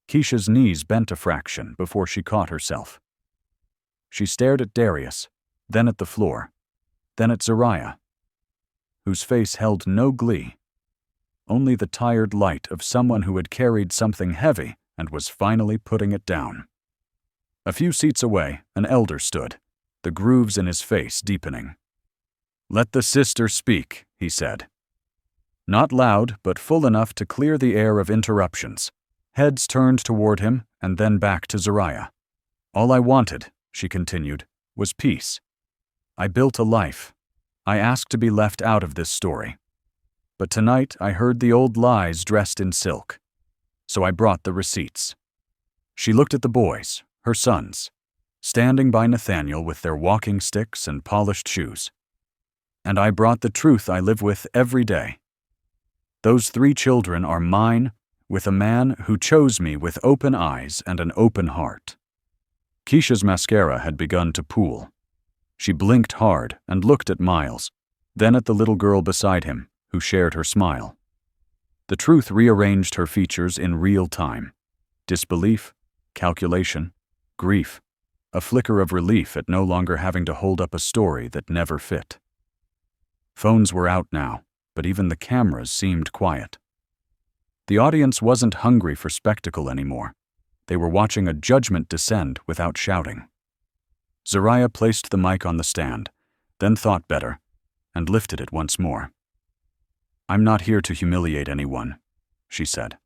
Keisha's knees bent a fraction before she caught herself. She stared at Darius, then at the floor, then at Zariah, whose face held no glee, only the tired light of someone who had carried something heavy and was finally putting it down. A few seats away, an elder stood, the grooves in his face deepening. "Let the sister speak," he said. Not loud, but full enough to clear the air of interruptions. Heads turned toward him and then back to Zariah. "All I wanted," she continued, "was peace. I built a life. I asked to be left out of this story. But tonight I heard the old lies dressed in silk. So I brought the receipts." She looked at the boys, her sons, standing by Nathaniel with their walking sticks and polished shoes. "And I brought the truth I live with every day. Those 3 children are mine, with a man who chose me with open eyes and an open heart." Keisha's mascara had begun to pool. She blinked hard and looked at Miles, then at the little girl beside him, who shared her smile. The truth rearranged her features in real time. Disbelief, calculation, grief, a flicker of relief at no longer having to hold up a story that never fit. Phones were out now, but even the cameras seemed quiet. The audience wasn't hungry for spectacle anymore. They were watching a judgment descend without shouting. Zariah placed the mic on the stand, then thought better, and lifted it once more. "I'm not here to humiliate anyone," she said.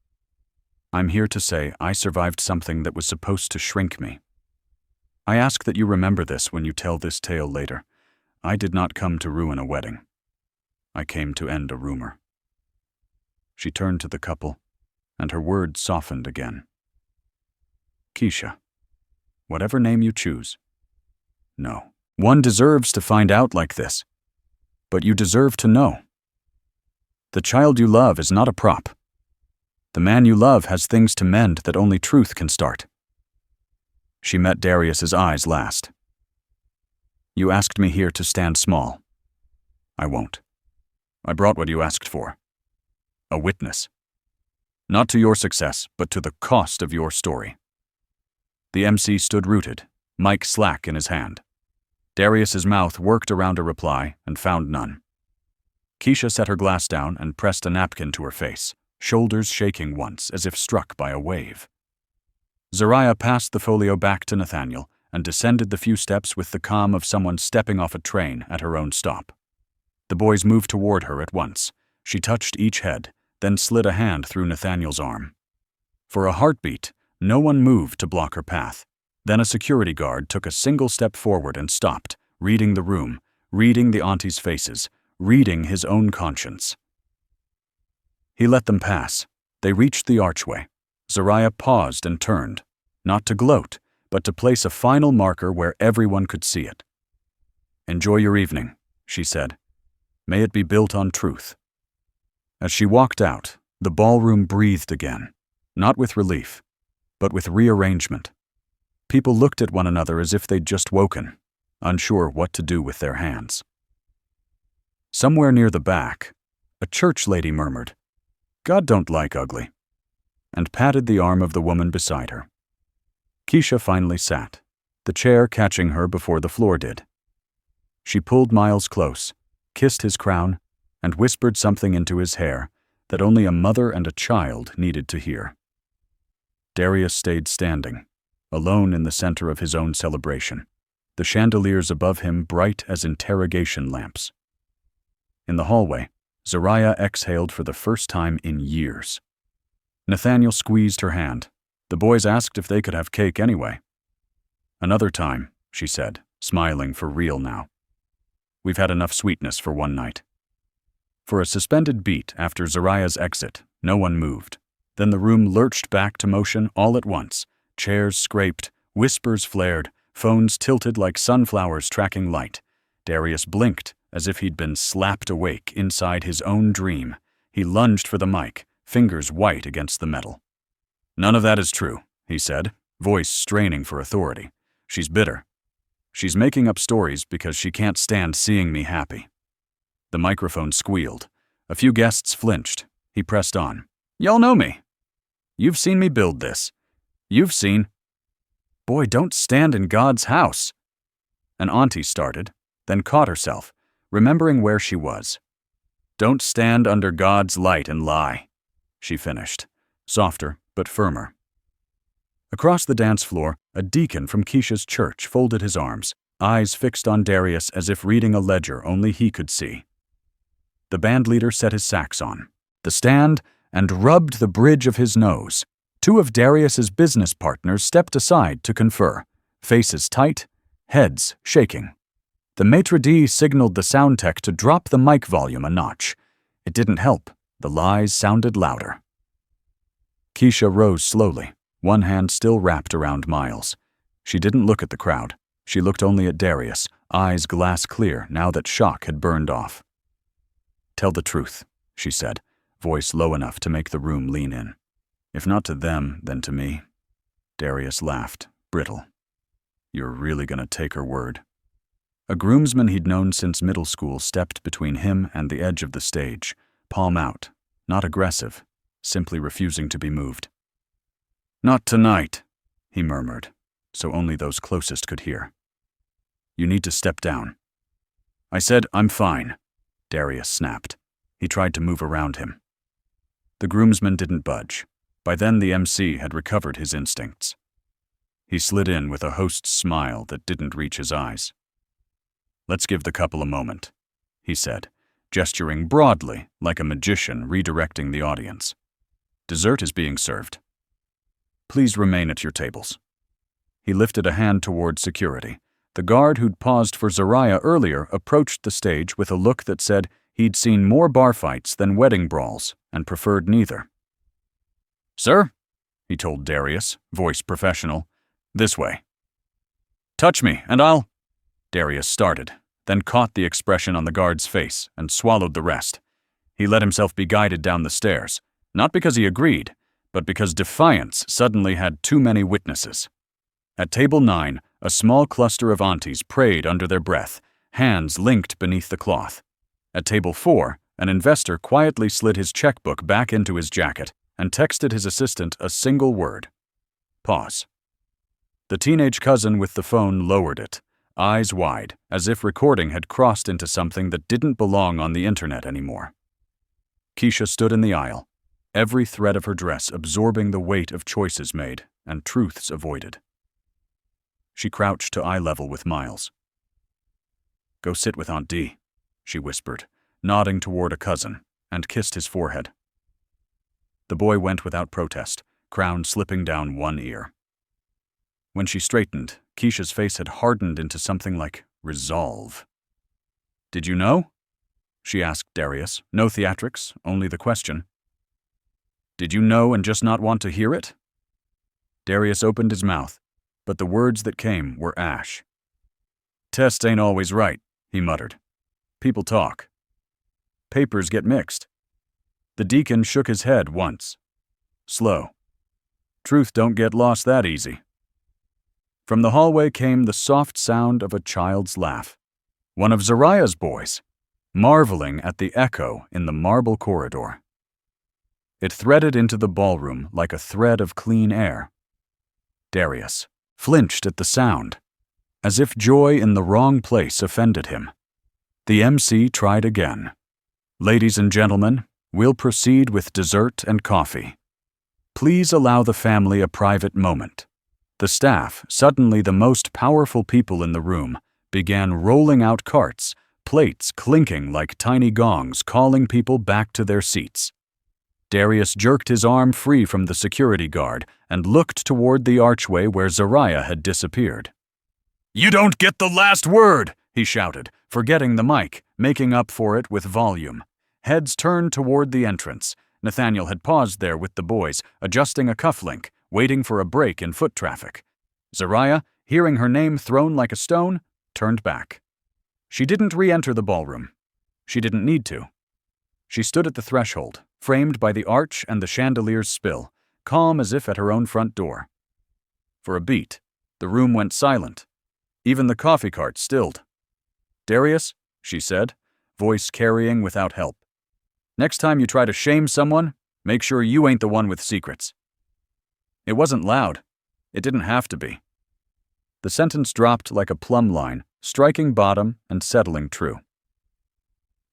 "I'm here to say I survived something that was supposed to shrink me. I ask that you remember this when you tell this tale later. I did not come to ruin a wedding. I came to end a rumor." She turned to the couple, and her words softened again. "Keisha, whatever name you choose. No, one deserves to find out like this. But you deserve to know. The child you love is not a prop. The man you love has things to mend that only truth can start." She met Darius's eyes last. "You asked me here to stand small. I won't. I brought what you asked for. A witness. Not to your success, but to the cost of your story." The MC stood rooted, mic slack in his hand. Darius's mouth worked around a reply and found none. Keisha set her glass down and pressed a napkin to her face, shoulders shaking once as if struck by a wave. Zariah passed the folio back to Nathaniel and descended the few steps with the calm of someone stepping off a train at her own stop. The boys moved toward her at once. She touched each head, then slid a hand through Nathaniel's arm. For a heartbeat, no one moved to block her path. Then a security guard took a single step forward and stopped, reading the room, reading the aunties' faces, reading his own conscience. He let them pass. They reached the archway. Zariah paused and turned, not to gloat, but to place a final marker where everyone could see it. "Enjoy your evening," she said. "May it be built on truth." As she walked out, the ballroom breathed again, not with relief, but with rearrangement. People looked at one another as if they'd just woken, unsure what to do with their hands. Somewhere near the back, a church lady murmured, "God don't like ugly," and patted the arm of the woman beside her. Keisha finally sat, the chair catching her before the floor did. She pulled Miles close, kissed his crown, and whispered something into his hair that only a mother and a child needed to hear. Darius stayed standing, alone in the center of his own celebration, the chandeliers above him bright as interrogation lamps. In the hallway, Zariah exhaled for the first time in years. Nathaniel squeezed her hand. The boys asked if they could have cake anyway. "Another time," she said, smiling for real now. "We've had enough sweetness for one night." For a suspended beat after Zariah's exit, no one moved. Then the room lurched back to motion all at once. Chairs scraped, whispers flared, phones tilted like sunflowers tracking light. Darius blinked as if he'd been slapped awake inside his own dream. He lunged for the mic, fingers white against the metal. "None of that is true," he said, voice straining for authority. "She's bitter. She's making up stories because she can't stand seeing me happy. The microphone squealed. A few guests flinched. He pressed on. "Y'all know me. You've seen me build this. You've seen—" "Boy, don't stand in God's house." An auntie started, then caught herself, remembering where she was. "Don't stand under God's light and lie," she finished, softer but firmer. Across the dance floor, a deacon from Keisha's church folded his arms, eyes fixed on Darius as if reading a ledger only he could see. The bandleader set his sax on the stand and rubbed the bridge of his nose. Two of Darius's business partners stepped aside to confer, faces tight, heads shaking. The maitre d' signaled the sound tech to drop the mic volume a notch. It didn't help. The lies sounded louder. Keisha rose slowly, one hand still wrapped around Miles. She didn't look at the crowd. She looked only at Darius, eyes glass clear now that shock had burned off. "Tell the truth," she said, voice low enough to make the room lean in. "If not to them, then to me." Darius laughed, brittle. "You're really gonna take her word?" A groomsman he'd known since middle school stepped between him and the edge of the stage, palm out, not aggressive, simply refusing to be moved. "Not tonight," he murmured, so only those closest could hear. "You need to step down." "I said I'm fine," Darius snapped. He tried to move around him. The groomsman didn't budge. By then the MC had recovered his instincts. He slid in with a host's smile that didn't reach his eyes. "Let's give the couple a moment," he said, gesturing broadly like a magician redirecting the audience. "Dessert is being served. Please remain at your tables." He lifted a hand toward security. The guard who'd paused for Zariah earlier approached the stage with a look that said he'd seen more bar fights than wedding brawls and preferred neither. "Sir," he told Darius, voice professional, "this way." "Touch me, and I'll—" Darius started, then caught the expression on the guard's face and swallowed the rest. He let himself be guided down the stairs, not because he agreed, but because defiance suddenly had too many witnesses. At table 9, a small cluster of aunties prayed under their breath, hands linked beneath the cloth. At table 4, an investor quietly slid his checkbook back into his jacket and texted his assistant a single word. Pause. The teenage cousin with the phone lowered it, eyes wide, as if recording had crossed into something that didn't belong on the internet anymore. Keisha stood in the aisle, every thread of her dress absorbing the weight of choices made and truths avoided. She crouched to eye level with Miles. "Go sit with Aunt Dee," she whispered, nodding toward a cousin, and kissed his forehead. The boy went without protest, crown slipping down one ear. When she straightened, Keisha's face had hardened into something like resolve. "Did you know?" she asked Darius. No theatrics, only the question. "Did you know and just not want to hear it?" Darius opened his mouth, but the words that came were ash. "Tests ain't always right," he muttered. "People talk. Papers get mixed." The deacon shook his head once. Slow. "Truth don't get lost that easy." From the hallway came the soft sound of a child's laugh. One of Zariah's boys, marveling at the echo in the marble corridor. It threaded into the ballroom like a thread of clean air. Darius flinched at the sound, as if joy in the wrong place offended him. The MC tried again. "Ladies and gentlemen, we'll proceed with dessert and coffee. Please allow the family a private moment." The staff, suddenly the most powerful people in the room, began rolling out carts, plates clinking like tiny gongs calling people back to their seats. Darius jerked his arm free from the security guard and looked toward the archway where Zariah had disappeared. "You don't get the last word!" he shouted, forgetting the mic, making up for it with volume. Heads turned toward the entrance. Nathaniel had paused there with the boys, adjusting a cufflink, waiting for a break in foot traffic. Zariah, hearing her name thrown like a stone, turned back. She didn't re-enter the ballroom. She didn't need to. She stood at the threshold, framed by the arch and the chandelier's spill, calm as if at her own front door. For a beat, the room went silent. Even the coffee cart stilled. "Darius," she said, voice carrying without help. Next time you try to shame someone, make sure you ain't the one with secrets. It wasn't loud. It didn't have to be. The sentence dropped like a plumb line, striking bottom and settling true.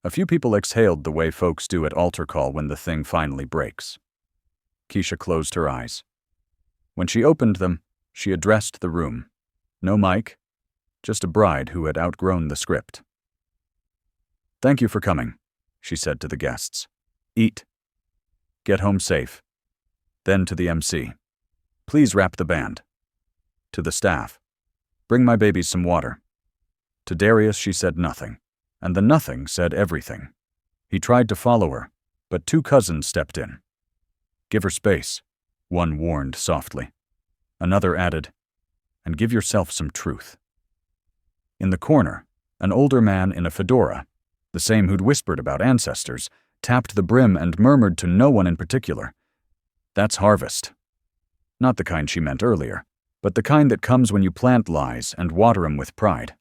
A few people exhaled the way folks do at altar call when the thing finally breaks. Keisha closed her eyes. When she opened them, she addressed the room. No mic, just a bride who had outgrown the script. "Thank you for coming," she said to the guests. "Eat. Get home safe." Then to the MC. "Please wrap the band." To the staff. "Bring my babies some water." To Darius she said nothing, and the nothing said everything. He tried to follow her, but two cousins stepped in. "Give her space," one warned softly. Another added, "And give yourself some truth." In the corner, an older man in a fedora, the same who'd whispered about ancestors, tapped the brim and murmured to no one in particular, "That's harvest." Not the kind she meant earlier, but the kind that comes when you plant lies and water 'em with pride.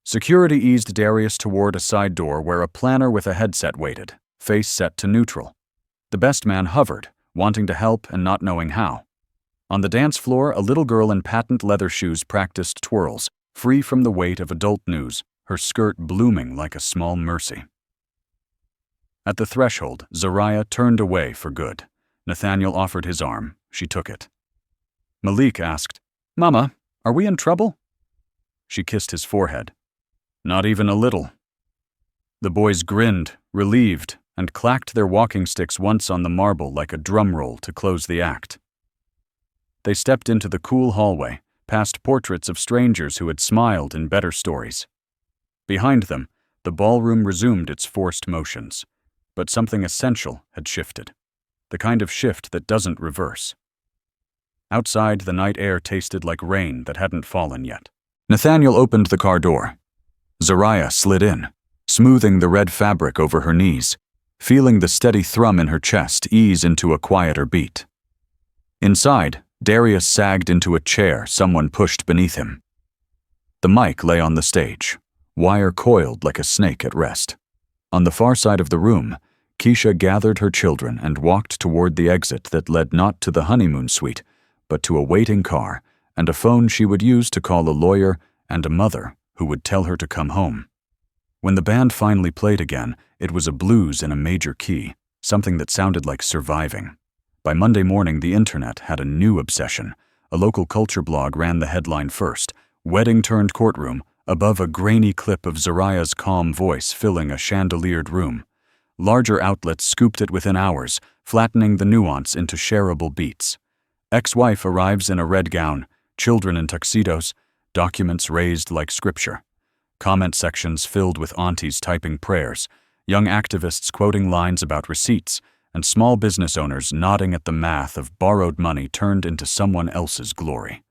Security eased Darius toward a side door where a planner with a headset waited, face set to neutral. The best man hovered, wanting to help and not knowing how. On the dance floor, a little girl in patent leather shoes practiced twirls, free from the weight of adult news, her skirt blooming like a small mercy. At the threshold, Zariah turned away for good. Nathaniel offered his arm. She took it. Malik asked, "Mama, are we in trouble?" She kissed his forehead. "Not even a little." The boys grinned, relieved, and clacked their walking sticks once on the marble like a drum roll to close the act. They stepped into the cool hallway, past portraits of strangers who had smiled in better stories. Behind them, the ballroom resumed its forced motions, but something essential had shifted, the kind of shift that doesn't reverse. Outside, the night air tasted like rain that hadn't fallen yet. Nathaniel opened the car door. Zariah slid in, smoothing the red fabric over her knees, feeling the steady thrum in her chest ease into a quieter beat. Inside, Darius sagged into a chair someone pushed beneath him. The mic lay on the stage, wire coiled like a snake at rest. On the far side of the room, Keisha gathered her children and walked toward the exit that led not to the honeymoon suite, but to a waiting car and a phone she would use to call a lawyer and a mother who would tell her to come home. When the band finally played again, it was a blues in a major key, something that sounded like surviving. By Monday morning, the internet had a new obsession. A local culture blog ran the headline first, "Wedding turned courtroom," above a grainy clip of Zariah's calm voice filling a chandeliered room. Larger outlets scooped it within hours, flattening the nuance into shareable beats. Ex-wife arrives in a red gown, children in tuxedos, documents raised like scripture. Comment sections filled with aunties typing prayers, young activists quoting lines about receipts, and small business owners nodding at the math of borrowed money turned into someone else's glory.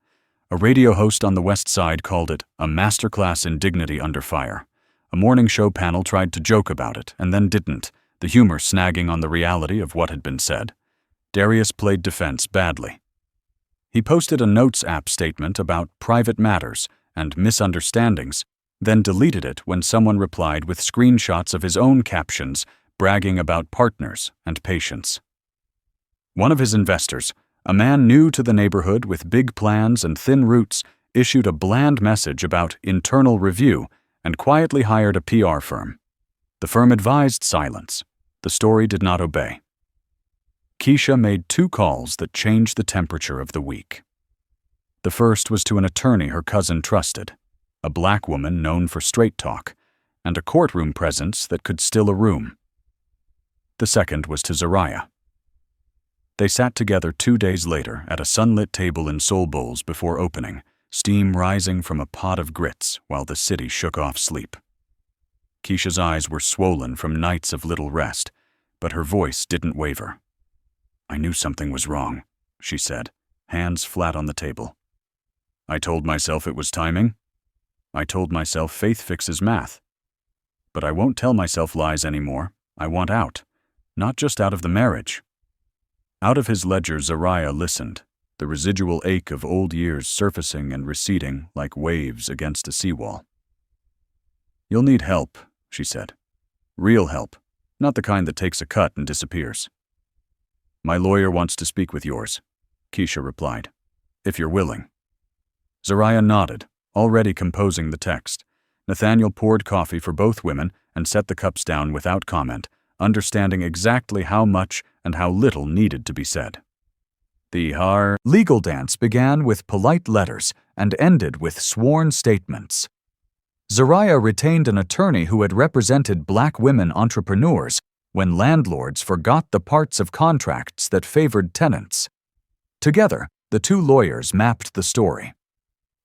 A radio host on the West Side called it a masterclass in dignity under fire. A morning show panel tried to joke about it and then didn't, the humor snagging on the reality of what had been said. Darius played defense badly. He posted a Notes app statement about private matters and misunderstandings, then deleted it when someone replied with screenshots of his own captions bragging about partners and patients. One of his investors, a man new to the neighborhood with big plans and thin roots, issued a bland message about internal review and quietly hired a PR firm. The firm advised silence. The story did not obey. Keisha made 2 calls that changed the temperature of the week. The first was to an attorney her cousin trusted, a black woman known for straight talk, and a courtroom presence that could still a room. The second was to Zariah. They sat together 2 days later at a sunlit table in Soul Bowls before opening, steam rising from a pot of grits while the city shook off sleep. Keisha's eyes were swollen from nights of little rest, but her voice didn't waver. "I knew something was wrong," she said, hands flat on the table. "I told myself it was timing. I told myself faith fixes math. But I won't tell myself lies anymore. I want out. Not just out of the marriage." Out of his ledger, Zariah listened, the residual ache of old years surfacing and receding like waves against a seawall. "You'll need help," she said. Real help, not the kind that takes a cut and disappears. My lawyer wants to speak with yours, Keisha replied, if you're willing. Zariah nodded, already composing the text. Nathaniel poured coffee for both women and set the cups down without comment, understanding exactly how much and how little needed to be said. The legal dance began with polite letters and ended with sworn statements. Zariah retained an attorney who had represented black women entrepreneurs when landlords forgot the parts of contracts that favored tenants. Together, the two lawyers mapped the story.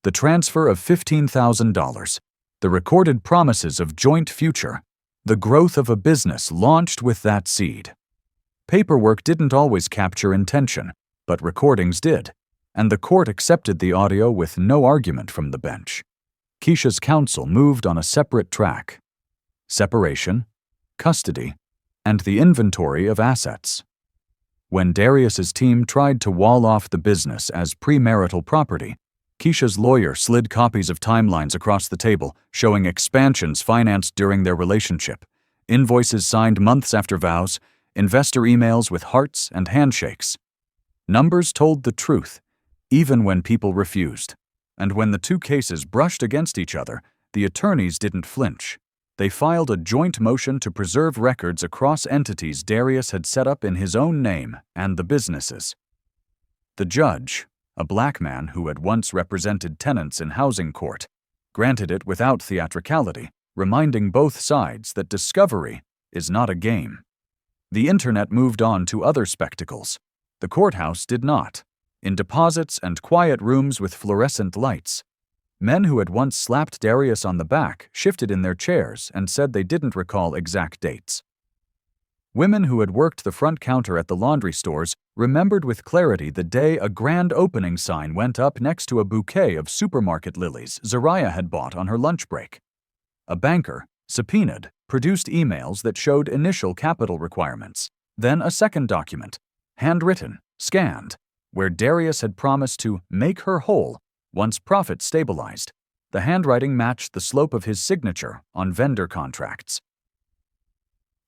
The transfer of $15,000, the recorded promises of joint future, the growth of a business launched with that seed. Paperwork didn't always capture intention, but recordings did, and the court accepted the audio with no argument from the bench. Keisha's counsel moved on a separate track: separation, custody, and the inventory of assets. When Darius's team tried to wall off the business as premarital property, Keisha's lawyer slid copies of timelines across the table showing expansions financed during their relationship, invoices signed months after vows, investor emails with hearts and handshakes. Numbers told the truth, even when people refused. And when the two cases brushed against each other, the attorneys didn't flinch. They filed a joint motion to preserve records across entities Darius had set up in his own name and the businesses. The judge, a black man who had once represented tenants in housing court, granted it without theatricality, reminding both sides that discovery is not a game. The internet moved on to other spectacles. The courthouse did not. In deposits and quiet rooms with fluorescent lights, men who had once slapped Darius on the back shifted in their chairs and said they didn't recall exact dates. Women who had worked the front counter at the laundry stores remembered with clarity the day a grand opening sign went up next to a bouquet of supermarket lilies Zariah had bought on her lunch break. A banker, subpoenaed, produced emails that showed initial capital requirements, then a second document, handwritten, scanned, where Darius had promised to make her whole once profits stabilized. The handwriting matched the slope of his signature on vendor contracts.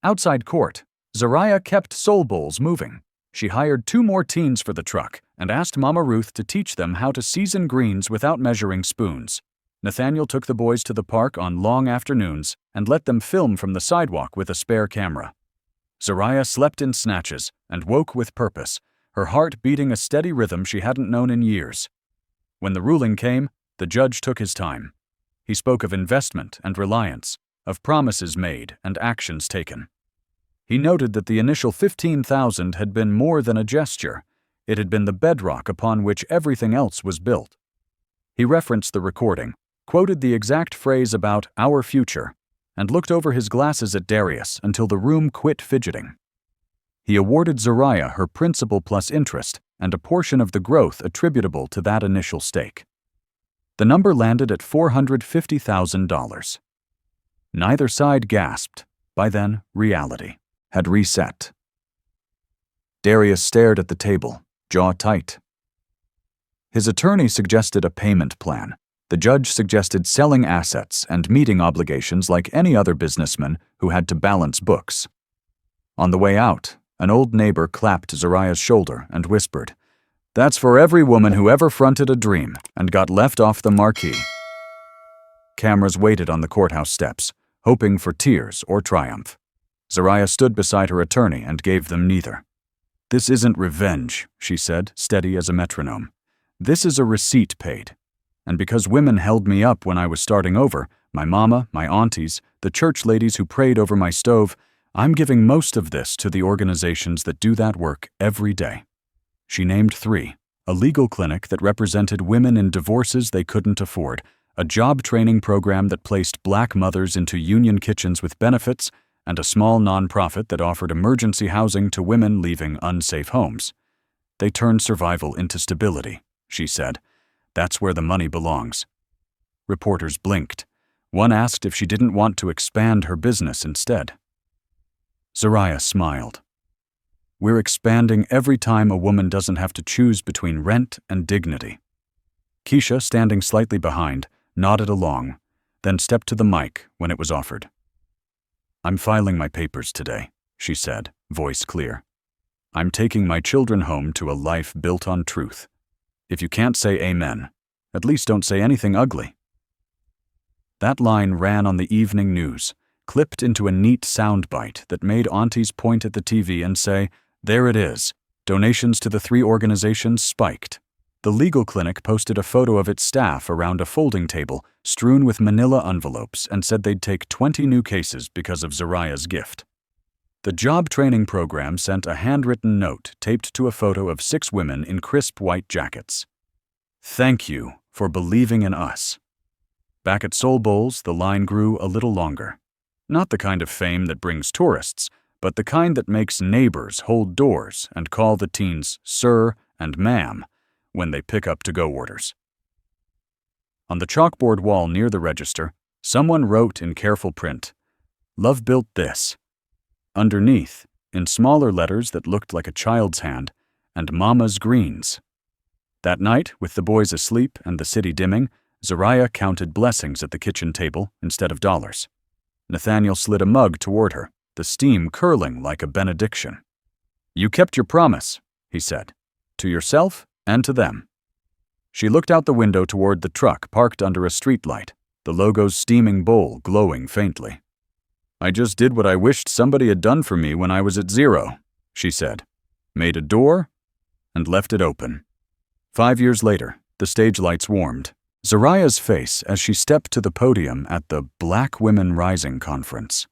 Outside court, Zariah kept soul bowls moving. She hired 2 more teens for the truck and asked Mama Ruth to teach them how to season greens without measuring spoons. Nathaniel took the boys to the park on long afternoons and let them film from the sidewalk with a spare camera. Zariah slept in snatches and woke with purpose, her heart beating a steady rhythm she hadn't known in years. When the ruling came, the judge took his time. He spoke of investment and reliance, of promises made and actions taken. He noted that the initial $15,000 had been more than a gesture. It had been the bedrock upon which everything else was built. He referenced the recording, quoted the exact phrase about our future, and looked over his glasses at Darius until the room quit fidgeting. He awarded Zariah her principal plus interest and a portion of the growth attributable to that initial stake. The number landed at $450,000. Neither side gasped. By then, reality had reset. Darius stared at the table, jaw tight. His attorney suggested a payment plan. The judge suggested selling assets and meeting obligations like any other businessman who had to balance books. On the way out, an old neighbor clapped Zariah's shoulder and whispered, "That's for every woman who ever fronted a dream and got left off the marquee." Cameras waited on the courthouse steps, hoping for tears or triumph. Zariah stood beside her attorney and gave them neither. "This isn't revenge," she said, steady as a metronome. "This is a receipt paid. And because women held me up when I was starting over, my mama, my aunties, the church ladies who prayed over my stove, I'm giving most of this to the organizations that do that work every day." She named 3: a legal clinic that represented women in divorces they couldn't afford, a job training program that placed black mothers into union kitchens with benefits, and a small nonprofit that offered emergency housing to women leaving unsafe homes. "They turned survival into stability," she said. "That's where the money belongs." Reporters blinked. One asked if she didn't want to expand her business instead. Zariah smiled. "We're expanding every time a woman doesn't have to choose between rent and dignity." Keisha, standing slightly behind, nodded along, then stepped to the mic when it was offered. "I'm filing my papers today," she said, voice clear. "I'm taking my children home to a life built on truth. If you can't say amen, at least don't say anything ugly." That line ran on the evening news, clipped into a neat soundbite that made aunties point at the TV and say, "There it is. Donations to the 3 organizations spiked." The legal clinic posted a photo of its staff around a folding table strewn with manila envelopes and said they'd take 20 new cases because of Zariah's gift. The job training program sent a handwritten note taped to a photo of 6 women in crisp white jackets. "Thank you for believing in us." Back at Soul Bowls, the line grew a little longer. Not the kind of fame that brings tourists, but the kind that makes neighbors hold doors and call the teens sir and ma'am when they pick up to-go orders. On the chalkboard wall near the register, someone wrote in careful print, "Love built this." Underneath, in smaller letters that looked like a child's hand, and Mama's greens. That night, with the boys asleep and the city dimming, Zariah counted blessings at the kitchen table instead of dollars. Nathaniel slid a mug toward her, the steam curling like a benediction. "You kept your promise," he said, "to yourself and to them." She looked out the window toward the truck parked under a streetlight, the logo's steaming bowl glowing faintly. "I just did what I wished somebody had done for me when I was at 0, she said. Made a door and left it open. 5 years later, the stage lights warmed. Zariah's face as she stepped to the podium at the Black Women Rising conference.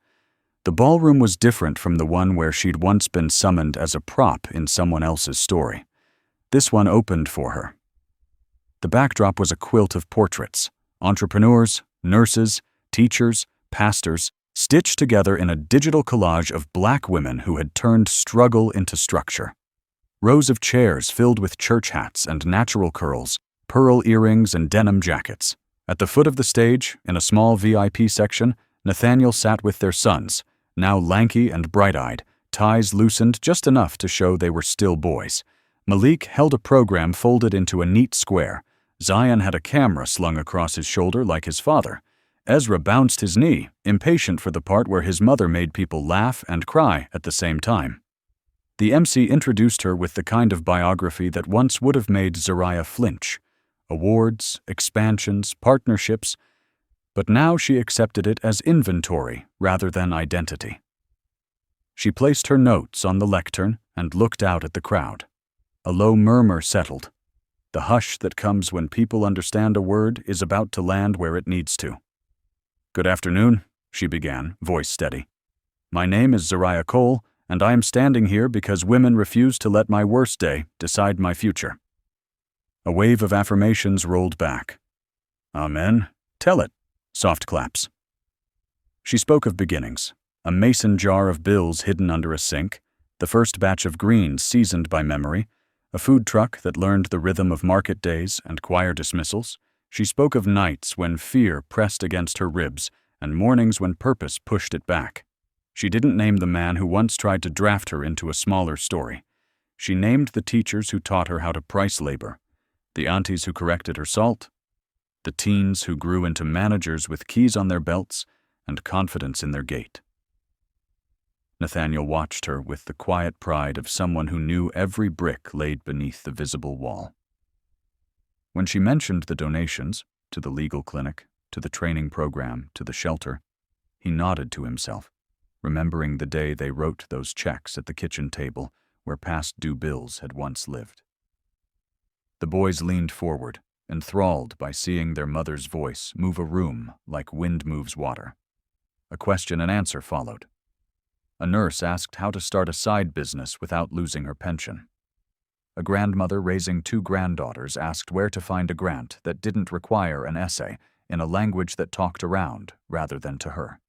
The ballroom was different from the one where she'd once been summoned as a prop in someone else's story. This one opened for her. The backdrop was a quilt of portraits, entrepreneurs, nurses, teachers, pastors, stitched together in a digital collage of Black women who had turned struggle into structure. Rows of chairs filled with church hats and natural curls, pearl earrings and denim jackets. At the foot of the stage, in a small VIP section, Nathaniel sat with their sons, now lanky and bright-eyed, ties loosened just enough to show they were still boys. Malik held a program folded into a neat square. Zion had a camera slung across his shoulder like his father. Ezra bounced his knee, impatient for the part where his mother made people laugh and cry at the same time. The MC introduced her with the kind of biography that once would have made Zariah flinch. Awards, expansions, partnerships, but now she accepted it as inventory rather than identity. She placed her notes on the lectern and looked out at the crowd. A low murmur settled. The hush that comes when people understand a word is about to land where it needs to. "Good afternoon," she began, voice steady. "My name is Zariah Cole, and I am standing here because women refuse to let my worst day decide my future." A wave of affirmations rolled back. "Amen. Tell it." Soft claps. She spoke of beginnings, a mason jar of bills hidden under a sink, the first batch of greens seasoned by memory, a food truck that learned the rhythm of market days and choir dismissals. She spoke of nights when fear pressed against her ribs and mornings when purpose pushed it back. She didn't name the man who once tried to draft her into a smaller story. She named the teachers who taught her how to price labor, the aunties who corrected her salt, the teens who grew into managers with keys on their belts and confidence in their gait. Nathaniel watched her with the quiet pride of someone who knew every brick laid beneath the visible wall. When she mentioned the donations, to the legal clinic, to the training program, to the shelter, he nodded to himself, remembering the day they wrote those checks at the kitchen table where past due bills had once lived. The boys leaned forward, enthralled by seeing their mother's voice move a room like wind moves water. A question and answer followed. A nurse asked how to start a side business without losing her pension. A grandmother raising 2 granddaughters asked where to find a grant that didn't require an essay in a language that talked around rather than to her.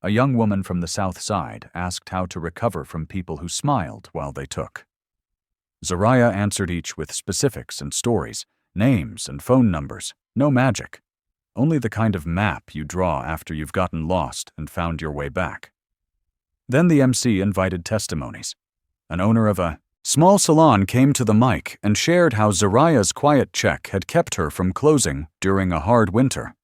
A young woman from the South Side asked how to recover from people who smiled while they took. Zariah answered each with specifics and stories, names and phone numbers, no magic, only the kind of map you draw after you've gotten lost and found your way back. Then the MC invited testimonies. An owner of a small salon came to the mic and shared how Zariah's quiet check had kept her from closing during a hard winter.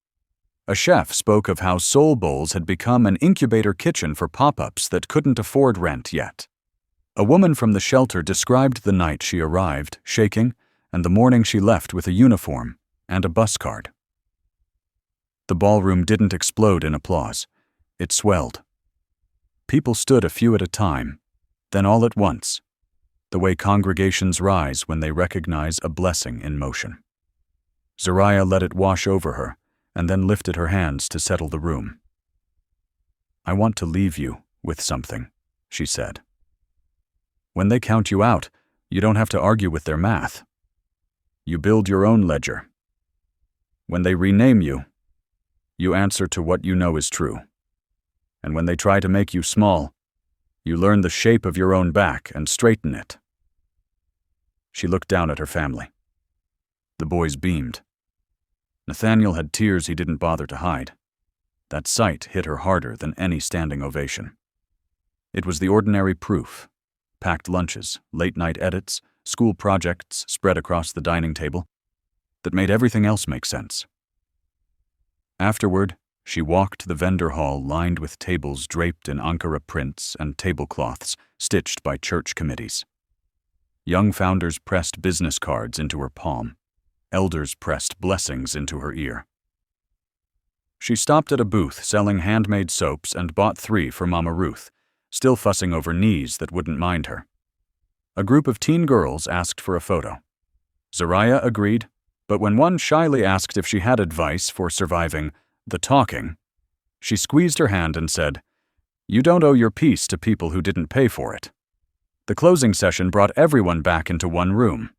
A chef spoke of how Soul Bowls had become an incubator kitchen for pop-ups that couldn't afford rent yet. A woman from the shelter described the night she arrived, shaking, and the morning she left with a uniform and a bus card. The ballroom didn't explode in applause. It swelled. People stood a few at a time, then all at once, the way congregations rise when they recognize a blessing in motion. Zariah let it wash over her, and then lifted her hands to settle the room. "I want to leave you with something," she said. "When they count you out, you don't have to argue with their math. You build your own ledger. When they rename you, you answer to what you know is true. And when they try to make you small, you learn the shape of your own back and straighten it." She looked down at her family. The boys beamed. Nathaniel had tears he didn't bother to hide. That sight hit her harder than any standing ovation. It was the ordinary proof. Packed lunches, late-night edits, school projects spread across the dining table that made everything else make sense. Afterward, she walked the vendor hall lined with tables draped in Ankara prints and tablecloths stitched by church committees. Young founders pressed business cards into her palm. Elders pressed blessings into her ear. She stopped at a booth selling handmade soaps and bought 3 for Mama Ruth, still fussing over knees that wouldn't mind her. A group of teen girls asked for a photo. Zariah agreed, but when one shyly asked if she had advice for surviving the talking, she squeezed her hand and said, "You don't owe your peace to people who didn't pay for it." The closing session brought everyone back into one room.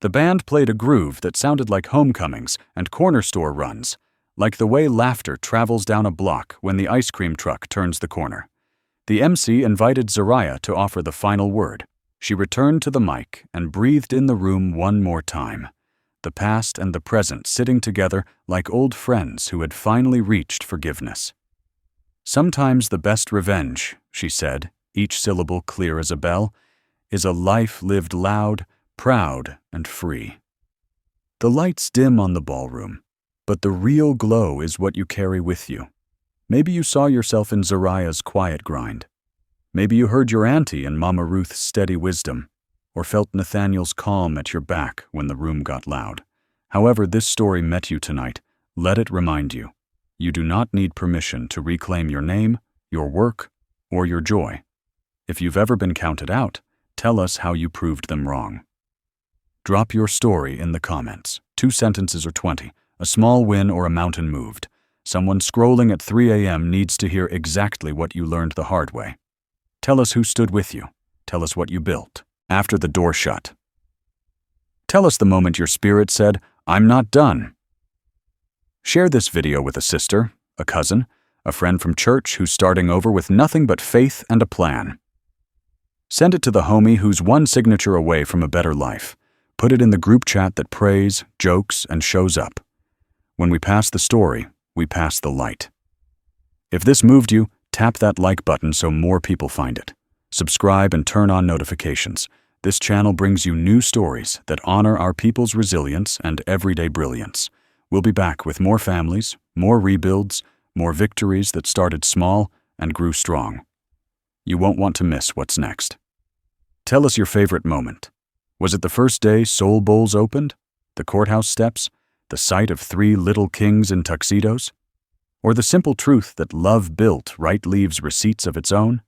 The band played a groove that sounded like homecomings and corner store runs, like the way laughter travels down a block when the ice cream truck turns the corner. The MC invited Zariah to offer the final word. She returned to the mic and breathed in the room one more time, the past and the present sitting together like old friends who had finally reached forgiveness. "Sometimes the best revenge," she said, each syllable clear as a bell, "is a life lived loud, proud, and free." The lights dim on the ballroom, but the real glow is what you carry with you. Maybe you saw yourself in Zariah's quiet grind. Maybe you heard your auntie in Mama Ruth's steady wisdom, or felt Nathaniel's calm at your back when the room got loud. However this story met you tonight, let it remind you, you do not need permission to reclaim your name, your work, or your joy. If you've ever been counted out, tell us how you proved them wrong. Drop your story in the comments. 2 sentences or 20, a small win or a mountain moved. Someone scrolling at 3 a.m. needs to hear exactly what you learned the hard way. Tell us who stood with you. Tell us what you built after the door shut. Tell us the moment your spirit said, "I'm not done." Share this video with a sister, a cousin, a friend from church who's starting over with nothing but faith and a plan. Send it to the homie who's one signature away from a better life. Put it in the group chat that prays, jokes, and shows up. When we pass the story, we pass the light. If this moved you, tap that like button so more people find it. Subscribe and turn on notifications. This channel brings you new stories that honor our people's resilience and everyday brilliance. We'll be back with more families, more rebuilds, more victories that started small and grew strong. You won't want to miss what's next. Tell us your favorite moment. Was it the first day Soul Bowls opened? The courthouse steps? The sight of 3 little kings in tuxedos? Or the simple truth that love built right leaves receipts of its own?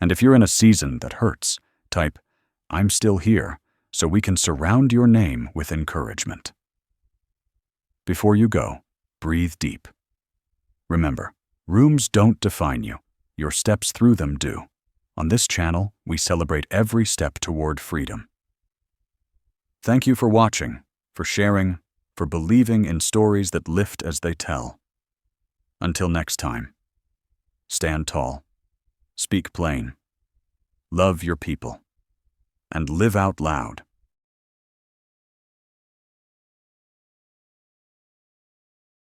And if you're in a season that hurts, type, "I'm still here," so we can surround your name with encouragement. Before you go, breathe deep. Remember, rooms don't define you. Your steps through them do. On this channel, we celebrate every step toward freedom. Thank you for watching, for sharing, for believing in stories that lift as they tell. Until next time, stand tall, speak plain, love your people, and live out loud.